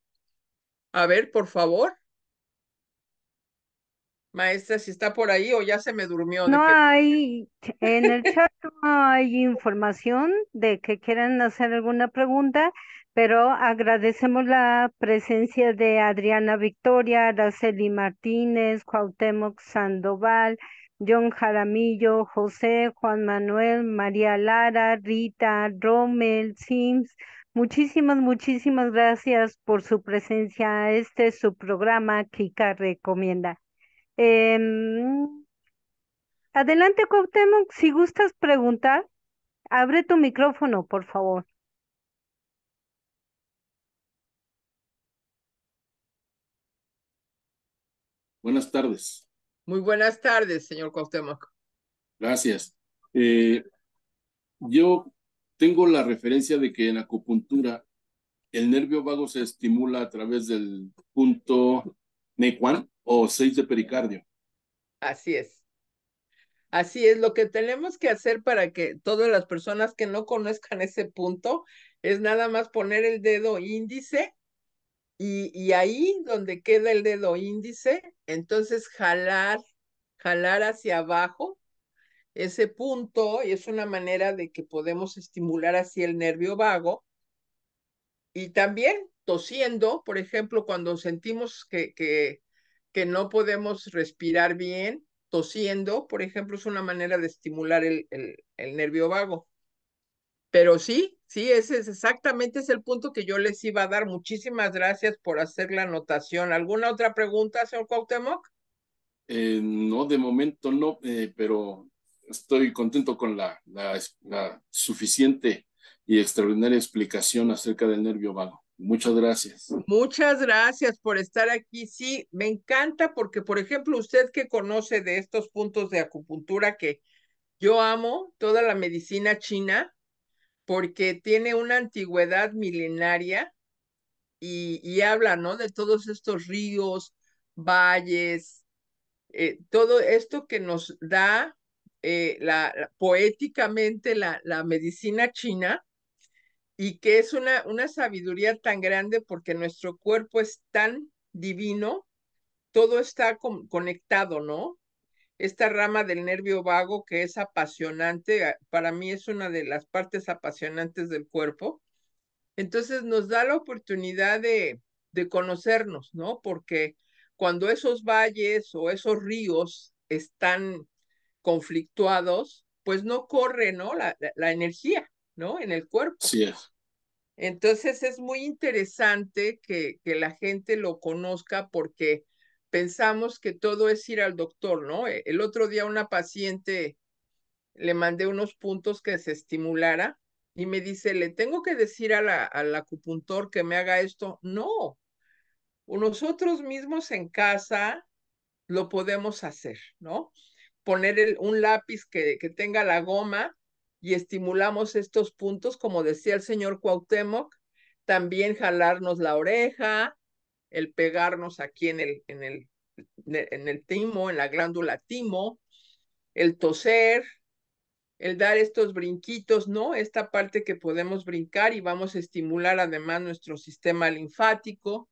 A ver, por favor, maestra, si está por ahí o ya se me durmió de No que... hay, en el chat no hay información de que quieran hacer alguna pregunta, pero agradecemos la presencia de Adriana Victoria, Araceli Martínez, Cuauhtémoc Sandoval, John Jaramillo, José, Juan Manuel, María Lara, Rita, Rommel, Sims. Muchísimas gracias por su presencia. Este es su programa, Kika Recomienda. Em, Adelante, Cuauhtémoc, si gustas preguntar, abre tu micrófono, por favor. Buenas tardes. Muy buenas tardes, señor Cuauhtémoc. Gracias. Yo tengo la referencia de que en acupuntura el nervio vago se estimula a través del punto Nequan o 6 de pericardio. Así es. Así es, lo que tenemos que hacer para que todas las personas que no conozcan ese punto es nada más poner el dedo índice y ahí donde queda el dedo índice, entonces jalar hacia abajo ese punto y es una manera de que podemos estimular así el nervio vago y también tosiendo, por ejemplo, cuando sentimos que no podemos respirar bien, tosiendo, por ejemplo, es una manera de estimular el nervio vago. Pero sí, ese es exactamente es el punto que yo les iba a dar. Muchísimas gracias por hacer la anotación. ¿Alguna otra pregunta, señor Cuauhtémoc? No, de momento no, pero estoy contento con la suficiente y extraordinaria explicación acerca del nervio vago. Muchas gracias. Muchas gracias por estar aquí. Sí, me encanta porque, por ejemplo, usted que conoce de estos puntos de acupuntura que yo amo, toda la medicina china, porque tiene una antigüedad milenaria y habla, ¿no? De todos estos ríos, valles, todo esto que nos da poéticamente la medicina china y que es una sabiduría tan grande porque nuestro cuerpo es tan divino, todo está conectado, ¿no? Esta rama del nervio vago que es apasionante, para mí es una de las partes apasionantes del cuerpo. Entonces nos da la oportunidad de conocernos, ¿no? Porque cuando esos valles o esos ríos están conflictuados, pues no corre, ¿no? La energía, ¿no? En el cuerpo. Sí es. Entonces es muy interesante que la gente lo conozca porque pensamos que todo es ir al doctor, ¿no? El otro día una paciente le mandé unos puntos que se estimulara y me dice, ¿le tengo que decir al acupuntor que me haga esto? No, nosotros mismos en casa lo podemos hacer, ¿no? Poner un lápiz que tenga la goma y estimulamos estos puntos, como decía el señor Cuauhtémoc, también jalarnos la oreja, el pegarnos aquí en el timo, en la glándula timo, el toser, el dar estos brinquitos, ¿no? Esta parte que podemos brincar y vamos a estimular además nuestro sistema linfático.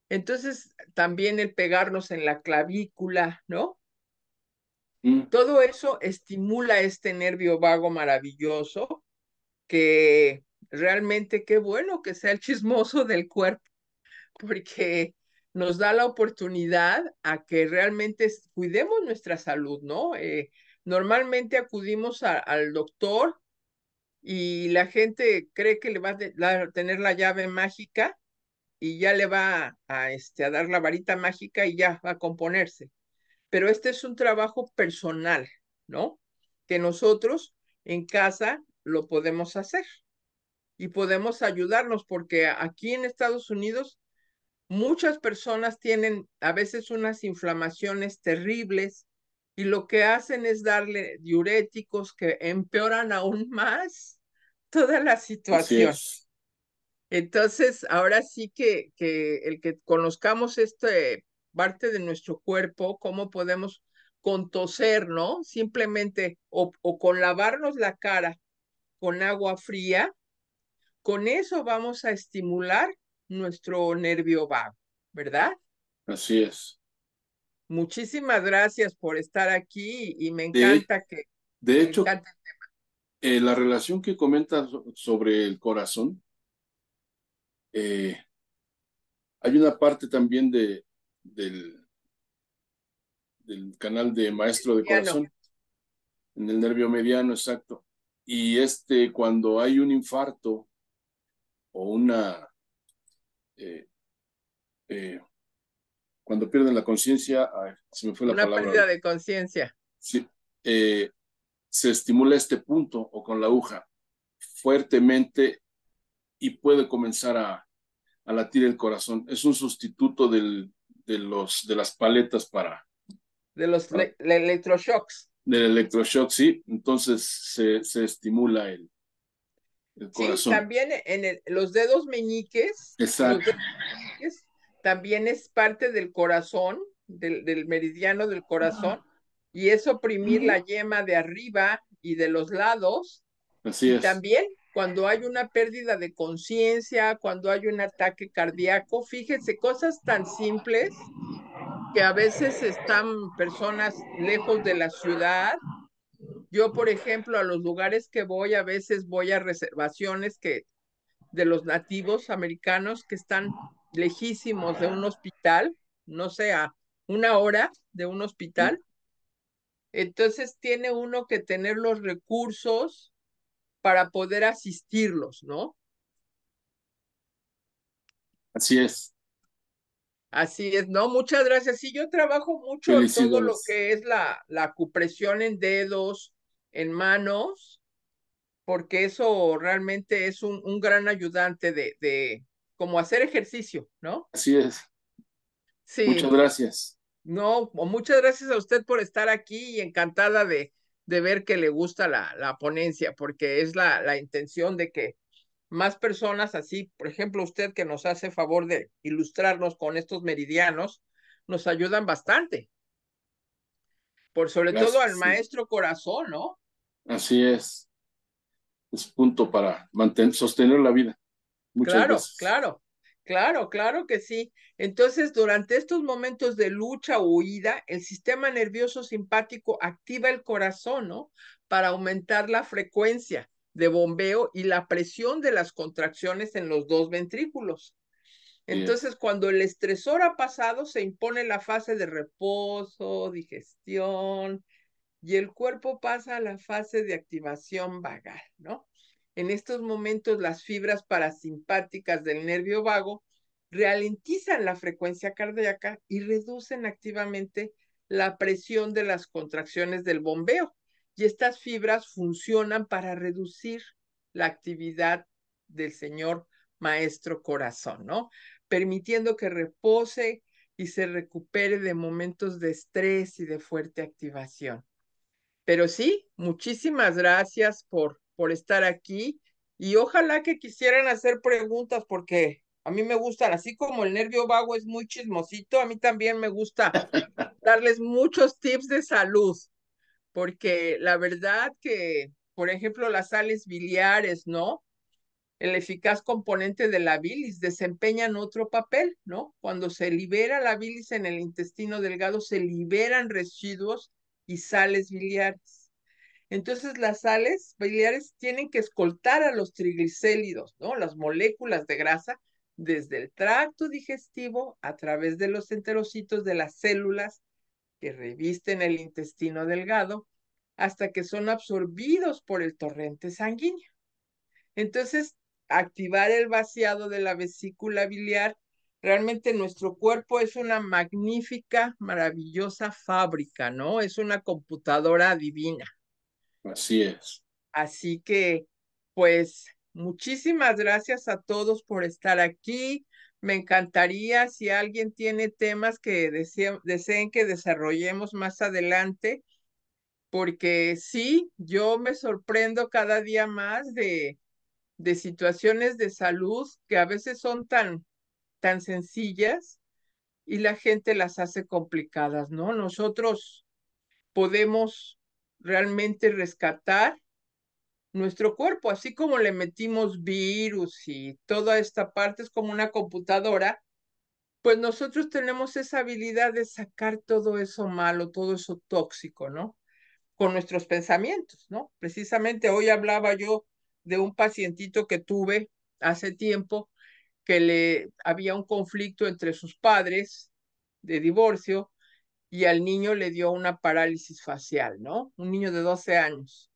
Entonces, también el pegarnos en la clavícula, ¿no? Todo eso estimula este nervio vago maravilloso que realmente qué bueno que sea el chismoso del cuerpo, porque nos da la oportunidad a que realmente cuidemos nuestra salud, ¿no? Normalmente acudimos al doctor y la gente cree que le va a tener la llave mágica y ya le va a dar la varita mágica y ya va a componerse. Pero este es un trabajo personal, ¿no? Que nosotros en casa lo podemos hacer y podemos ayudarnos porque aquí en Estados Unidos muchas personas tienen a veces unas inflamaciones terribles y lo que hacen es darle diuréticos que empeoran aún más toda la Así situación. es. Entonces, ahora sí que el que conozcamos este parte de nuestro cuerpo, cómo podemos con toser, ¿no? Simplemente, o con lavarnos la cara con agua fría, con eso vamos a estimular nuestro nervio vago, ¿verdad? Así es. Muchísimas gracias por estar aquí y De, de me hecho, encanta. la relación que comentas sobre el corazón, eh, hay una parte también del canal de maestro de Piano. corazón, en el nervio mediano, exacto. Y cuando hay un infarto o eh, eh, cuando pierden la conciencia, ay, se me fue la Una palabra pérdida ahorita. de conciencia. Sí, se estimula este punto o con la aguja fuertemente y puede comenzar a latir el corazón. Es un sustituto de las paletas De los para electroshocks. del electroshock, sí. Entonces se estimula el Sí, corazón. también los dedos meñiques, Exacto. también es parte del corazón, del meridiano del corazón, y es oprimir la yema de arriba y de los lados, Así y es. también cuando hay una pérdida de conciencia, cuando hay un ataque cardíaco, fíjense, cosas tan simples que a veces están personas lejos de la ciudad. Yo, por ejemplo, a los lugares que voy, a veces voy a reservaciones de los nativos americanos que están lejísimos de un hospital, no sé, a 1 hora de un hospital. Entonces tiene uno que tener los recursos para poder asistirlos, ¿no? Así es. Así es, ¿no? Muchas gracias. Sí, yo trabajo mucho todo lo Felicidades. que es la acupresión en dedos, en manos, porque eso realmente es un gran ayudante de como hacer ejercicio, ¿no? Así es. Muchas Sí, gracias. no, muchas gracias a usted por estar aquí y encantada de ver que le gusta la ponencia, porque es la intención de que más personas así, por ejemplo, usted que nos hace favor de ilustrarnos con estos meridianos, nos ayudan bastante, por sobre todo al Gracias. Sí. maestro corazón, ¿no? Así es. Es punto para sostener la vida muchas Claro, veces. claro, claro, claro que sí. Entonces, durante estos momentos de lucha o huida, el sistema nervioso simpático activa el corazón, ¿no? Para aumentar la frecuencia de bombeo y la presión de las contracciones en los dos ventrículos. Así es. Entonces, cuando el estresor ha pasado, se impone la fase de reposo, digestión, y el cuerpo pasa a la fase de activación vagal, ¿no? En estos momentos, las fibras parasimpáticas del nervio vago ralentizan la frecuencia cardíaca y reducen activamente la presión de las contracciones del bombeo. Y estas fibras funcionan para reducir la actividad del señor maestro corazón, ¿no? Permitiendo que repose y se recupere de momentos de estrés y de fuerte activación. Pero sí, muchísimas gracias por estar aquí y ojalá que quisieran hacer preguntas porque A mí me gustan, así como el nervio vago es muy chismosito, a mí también me gusta darles muchos tips de salud, porque la verdad que, por ejemplo, las sales biliares, ¿no? El eficaz componente de la bilis desempeñan otro papel, ¿no? Cuando se libera la bilis en el intestino delgado, se liberan residuos y sales biliares. Entonces, las sales biliares tienen que escoltar a los triglicéridos, ¿no? Las moléculas de grasa desde el tracto digestivo a través de los enterocitos de las células que revisten el intestino delgado hasta que son absorbidos por el torrente sanguíneo. Entonces, activar el vaciado de la vesícula biliar, realmente nuestro cuerpo es una magnífica, maravillosa fábrica, ¿no? Es una computadora divina. Así es. Así que, pues, muchísimas gracias a todos por estar aquí. Me encantaría si alguien tiene temas que deseen que desarrollemos más adelante, porque sí, yo me sorprendo cada día más de situaciones de salud que a veces son tan sencillas y la gente las hace complicadas, ¿no? Nosotros podemos realmente rescatar nuestro cuerpo, así como le metimos virus y toda esta parte es como una computadora, pues nosotros tenemos esa habilidad de sacar todo eso malo, todo eso tóxico, ¿no? Con nuestros pensamientos, ¿no? Precisamente hoy hablaba yo de un pacientito que tuve hace tiempo que le había un conflicto entre sus padres de divorcio y al niño le dio una parálisis facial, ¿no? Un niño de 12 años.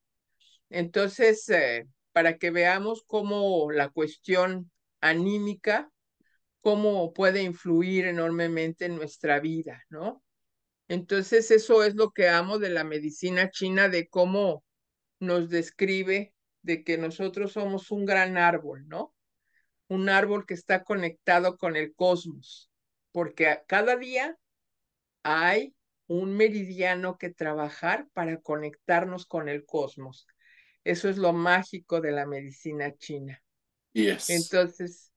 Entonces, para que veamos cómo la cuestión anímica, cómo puede influir enormemente en nuestra vida, ¿no? Entonces, eso es lo que amo de la medicina china, de cómo nos describe de que nosotros somos un gran árbol, ¿no? Un árbol que está conectado con el cosmos, porque cada día hay un meridiano que trabajar para conectarnos con el cosmos. Eso es lo mágico de la medicina china. Yes. Entonces,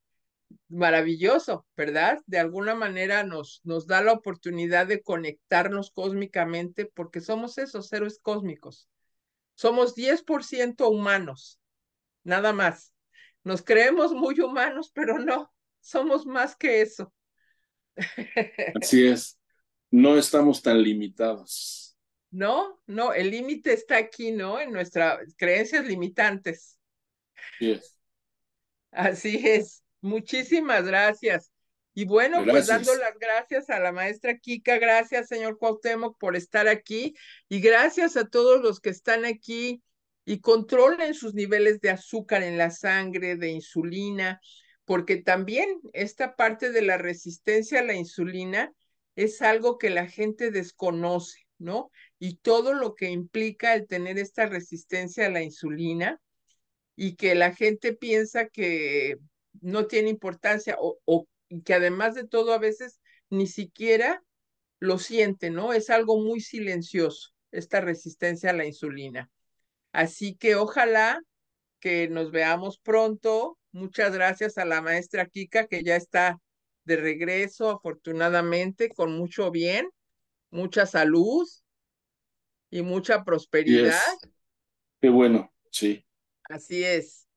maravilloso, ¿verdad? De alguna manera nos da la oportunidad de conectarnos cósmicamente porque somos esos héroes cósmicos. Somos 10% humanos, nada más. Nos creemos muy humanos, pero no, somos más que eso. Así es. No estamos tan limitados. No, no, el límite está aquí, ¿no? En nuestras creencias limitantes. Yes. Así es. Muchísimas gracias. Y bueno, pues dando Gracias. las gracias a la maestra Kika, gracias, señor Cuauhtémoc, por estar aquí y gracias a todos los que están aquí y controlen sus niveles de azúcar en la sangre, de insulina, porque también esta parte de la resistencia a la insulina es algo que la gente desconoce, ¿no? Y todo lo que implica el tener esta resistencia a la insulina y que la gente piensa que no tiene importancia o que además de todo a veces ni siquiera lo siente, ¿no? Es algo muy silencioso, esta resistencia a la insulina. Así que ojalá que nos veamos pronto. Muchas gracias a la maestra Kika, que ya está de regreso, afortunadamente, con mucho bien, mucha salud y mucha prosperidad. Yes. Qué bueno. Sí. Así es.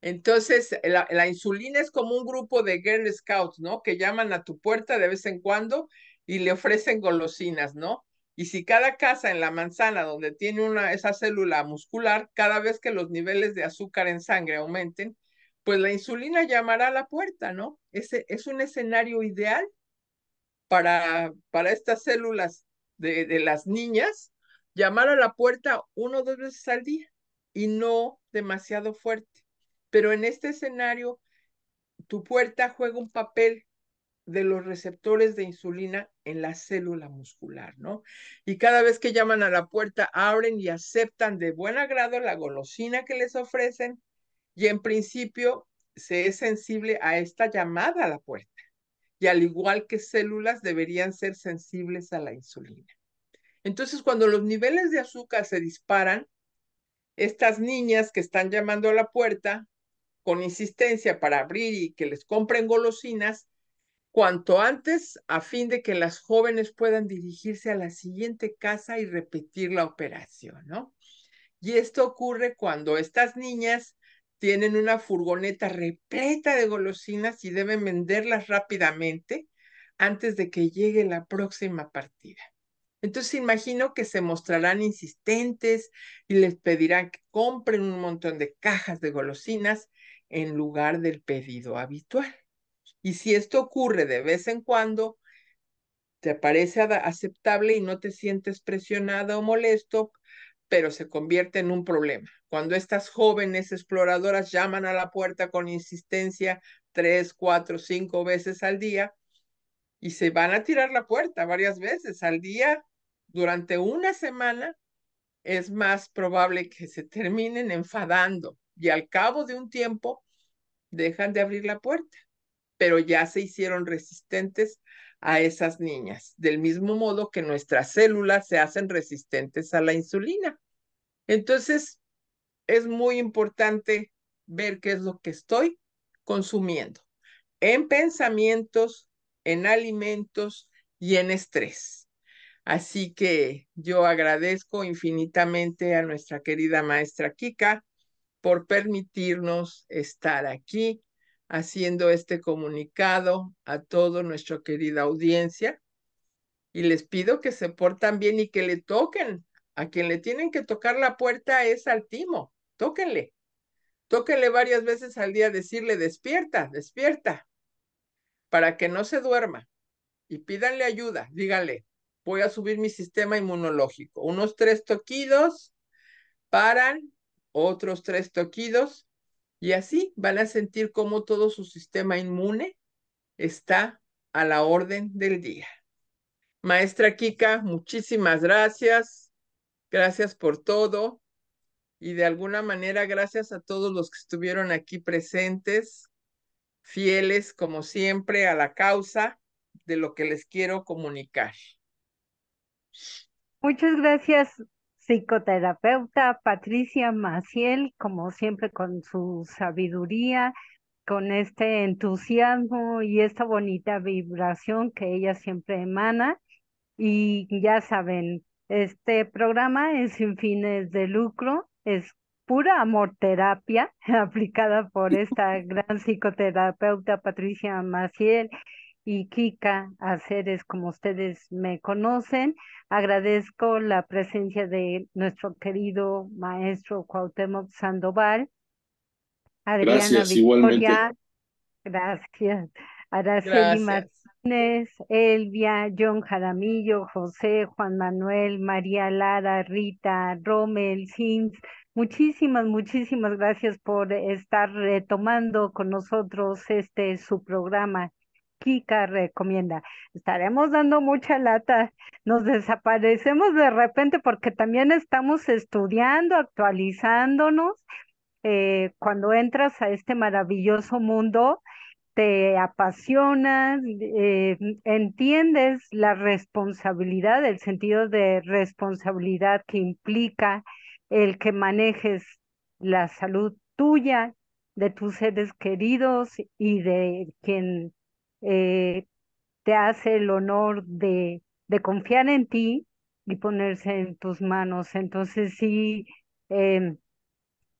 Entonces, la insulina es como un grupo de Girl Scouts, ¿no? Que llaman a tu puerta de vez en cuando y le ofrecen golosinas, ¿no? Y si cada casa en la manzana donde tiene esa célula muscular, cada vez que los niveles de azúcar en sangre aumenten, pues la insulina llamará a la puerta, ¿no? Ese es un escenario ideal para estas células de las niñas, llamar a la puerta 1 o 2 veces al día y no demasiado fuerte. Pero en este escenario, tu puerta juega un papel de los receptores de insulina en la célula muscular, ¿no? Y cada vez que llaman a la puerta, abren y aceptan de buen agrado la golosina que les ofrecen y en principio se es sensible a esta llamada a la puerta. Y al igual que células, deberían ser sensibles a la insulina. Entonces, cuando los niveles de azúcar se disparan, estas niñas que están llamando a la puerta con insistencia para abrir y que les compren golosinas, cuanto antes, a fin de que las jóvenes puedan dirigirse a la siguiente casa y repetir la operación, ¿no? Y esto ocurre cuando estas niñas tienen una furgoneta repleta de golosinas y deben venderlas rápidamente antes de que llegue la próxima partida. Entonces imagino que se mostrarán insistentes y les pedirán que compren un montón de cajas de golosinas en lugar del pedido habitual. Y si esto ocurre de vez en cuando, te parece aceptable y no te sientes presionada o molesto, pero se convierte en un problema. Cuando estas jóvenes exploradoras llaman a la puerta con insistencia 3, 4, 5 veces al día y se van a tirar la puerta varias veces al día durante una semana, es más probable que se terminen enfadando y al cabo de un tiempo dejan de abrir la puerta, pero ya se hicieron resistentes a esas niñas, del mismo modo que nuestras células se hacen resistentes a la insulina. Entonces, es muy importante ver qué es lo que estoy consumiendo en pensamientos, en alimentos y en estrés. Así que yo agradezco infinitamente a nuestra querida maestra Kika por permitirnos estar aquí haciendo este comunicado a toda nuestra querida audiencia y les pido que se portan bien y que le toquen. A quien le tienen que tocar la puerta es al timo. Tóquenle. Tóquenle varias veces al día, decirle despierta, despierta, para que no se duerma y pídanle ayuda. Díganle, voy a subir mi sistema inmunológico. Unos 3 toquidos, paran, otros 3 toquidos y así van a sentir cómo todo su sistema inmune está a la orden del día. Maestra Kika, muchísimas gracias. Gracias por todo. Y de alguna manera, gracias a todos los que estuvieron aquí presentes, fieles como siempre a la causa de lo que les quiero comunicar. Muchas gracias, psicoterapeuta Patricia Maciel, como siempre con su sabiduría, con este entusiasmo y esta bonita vibración que ella siempre emana. Y ya saben, este programa es sin fines de lucro, es pura amor terapia aplicada por esta gran psicoterapeuta Patricia Maciel y Kika Aceres, como ustedes me conocen. Agradezco la presencia de nuestro querido maestro Cuauhtémoc Sandoval, Adriana Gracias, igualmente. Victoria, gracias. Araceli Gracias. Martínez, Elvia, John Jaramillo, José, Juan Manuel, María Lara, Rita, Rommel, Sims. Muchísimas, muchísimas gracias por estar retomando con nosotros su programa. Kika recomienda. Estaremos dando mucha lata. Nos desaparecemos de repente porque también estamos estudiando, actualizándonos. Cuando entras a este maravilloso mundo, te apasionas, entiendes la responsabilidad, el sentido de responsabilidad que implica el que manejes la salud tuya, de tus seres queridos y de quien eh, te hace el honor de confiar en ti y ponerse en tus manos. Entonces sí, em,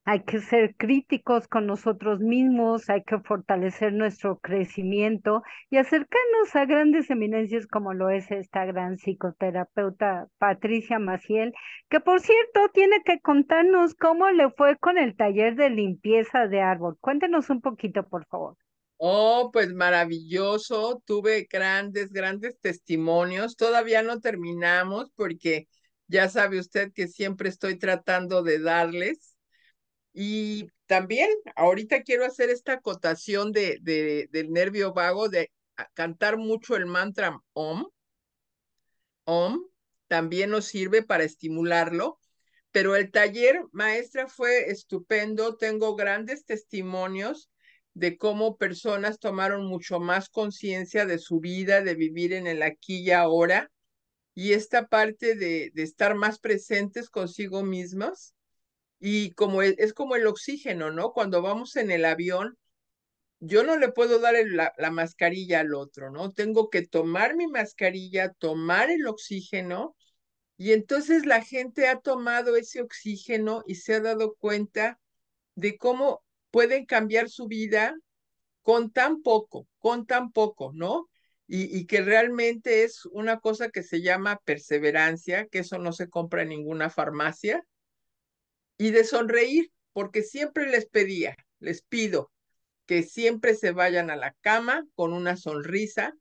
hay que ser críticos con nosotros mismos, hay que fortalecer nuestro crecimiento y acercarnos a grandes eminencias como lo es esta gran psicoterapeuta Patricia Maciel, que por cierto tiene que contarnos cómo le fue con el taller de limpieza de árbol. Cuéntenos un poquito, por favor. Oh, pues maravilloso. Tuve grandes, grandes testimonios. Todavía no terminamos porque ya sabe usted que siempre estoy tratando de darles. Y también ahorita quiero hacer esta acotación del nervio vago de cantar mucho el mantra OM. OM también nos sirve para estimularlo, pero el taller, maestra, fue estupendo. Tengo grandes testimonios de cómo personas tomaron mucho más conciencia de su vida, de vivir en el aquí y ahora, y esta parte de estar más presentes consigo mismos Y como es como el oxígeno, ¿no? Cuando vamos en el avión, yo no le puedo dar la mascarilla al otro, ¿no? Tengo que tomar mi mascarilla, tomar el oxígeno, y entonces la gente ha tomado ese oxígeno y se ha dado cuenta de cómo pueden cambiar su vida con tan poco, ¿no? Y que realmente es una cosa que se llama perseverancia, que eso no se compra en ninguna farmacia, y de sonreír, porque siempre les pido que siempre se vayan a la cama con una sonrisa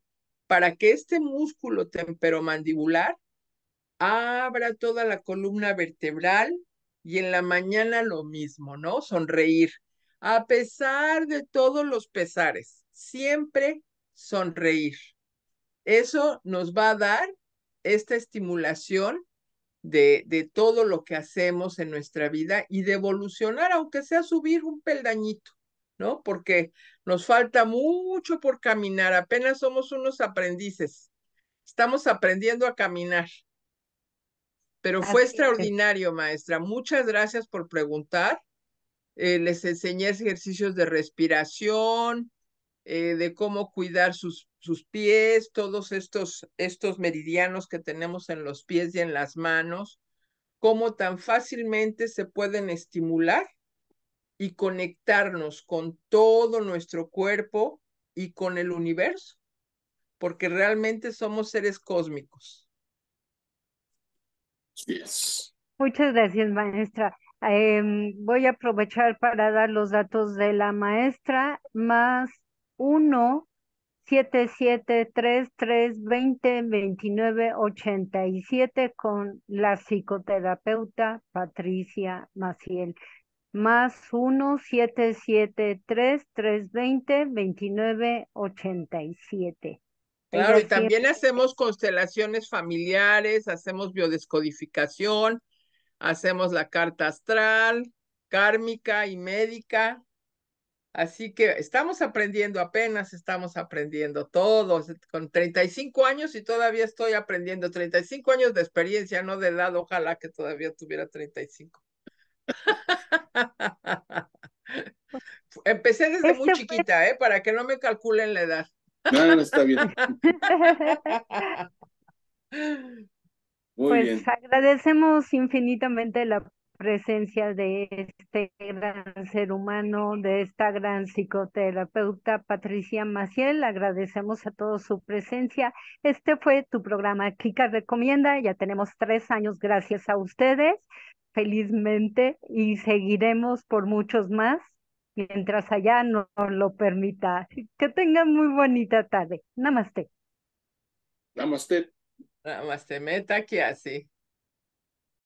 para que este músculo temporomandibular abra toda la columna vertebral y en la mañana lo mismo, ¿no? Sonreír. A pesar de todos los pesares, siempre sonreír. Eso nos va a dar esta estimulación de todo lo que hacemos en nuestra vida y de evolucionar, aunque sea subir un peldañito, ¿no? Porque nos falta mucho por caminar, apenas somos unos aprendices, estamos aprendiendo a caminar, pero fue Así es. extraordinario, maestra. Muchas gracias por preguntar. Les enseñé ejercicios de respiración, de cómo cuidar sus pies, todos estos meridianos que tenemos en los pies y en las manos, cómo tan fácilmente se pueden estimular y conectarnos con todo nuestro cuerpo y con el universo, porque realmente somos seres cósmicos. Yes. Muchas gracias, maestra. Voy a aprovechar para dar los datos de la maestra, más 1-773-320-2987 con la psicoterapeuta Patricia Maciel. Más 1-773-320-2987. Claro, Ella y también siempre hacemos constelaciones familiares, hacemos biodescodificación, hacemos la carta astral, kármica y médica. Así que estamos aprendiendo, apenas estamos aprendiendo todos, con 35 años y todavía estoy aprendiendo, 35 años de experiencia, no de edad, ojalá que todavía tuviera 35. Empecé desde muy este fue chiquita, ¿eh? Para que no me calculen la edad. No, no, está bien. Muy Pues bien. agradecemos infinitamente la presencia de este gran ser humano, de esta gran psicoterapeuta Patricia Maciel. Agradecemos a todos su presencia. Este fue tu programa Kika Recomienda. Ya tenemos 3 años gracias a ustedes, felizmente, y seguiremos por muchos más mientras allá nos lo permita. Que tengan muy bonita tarde. Namaste. Namaste. Nada más te meta que así.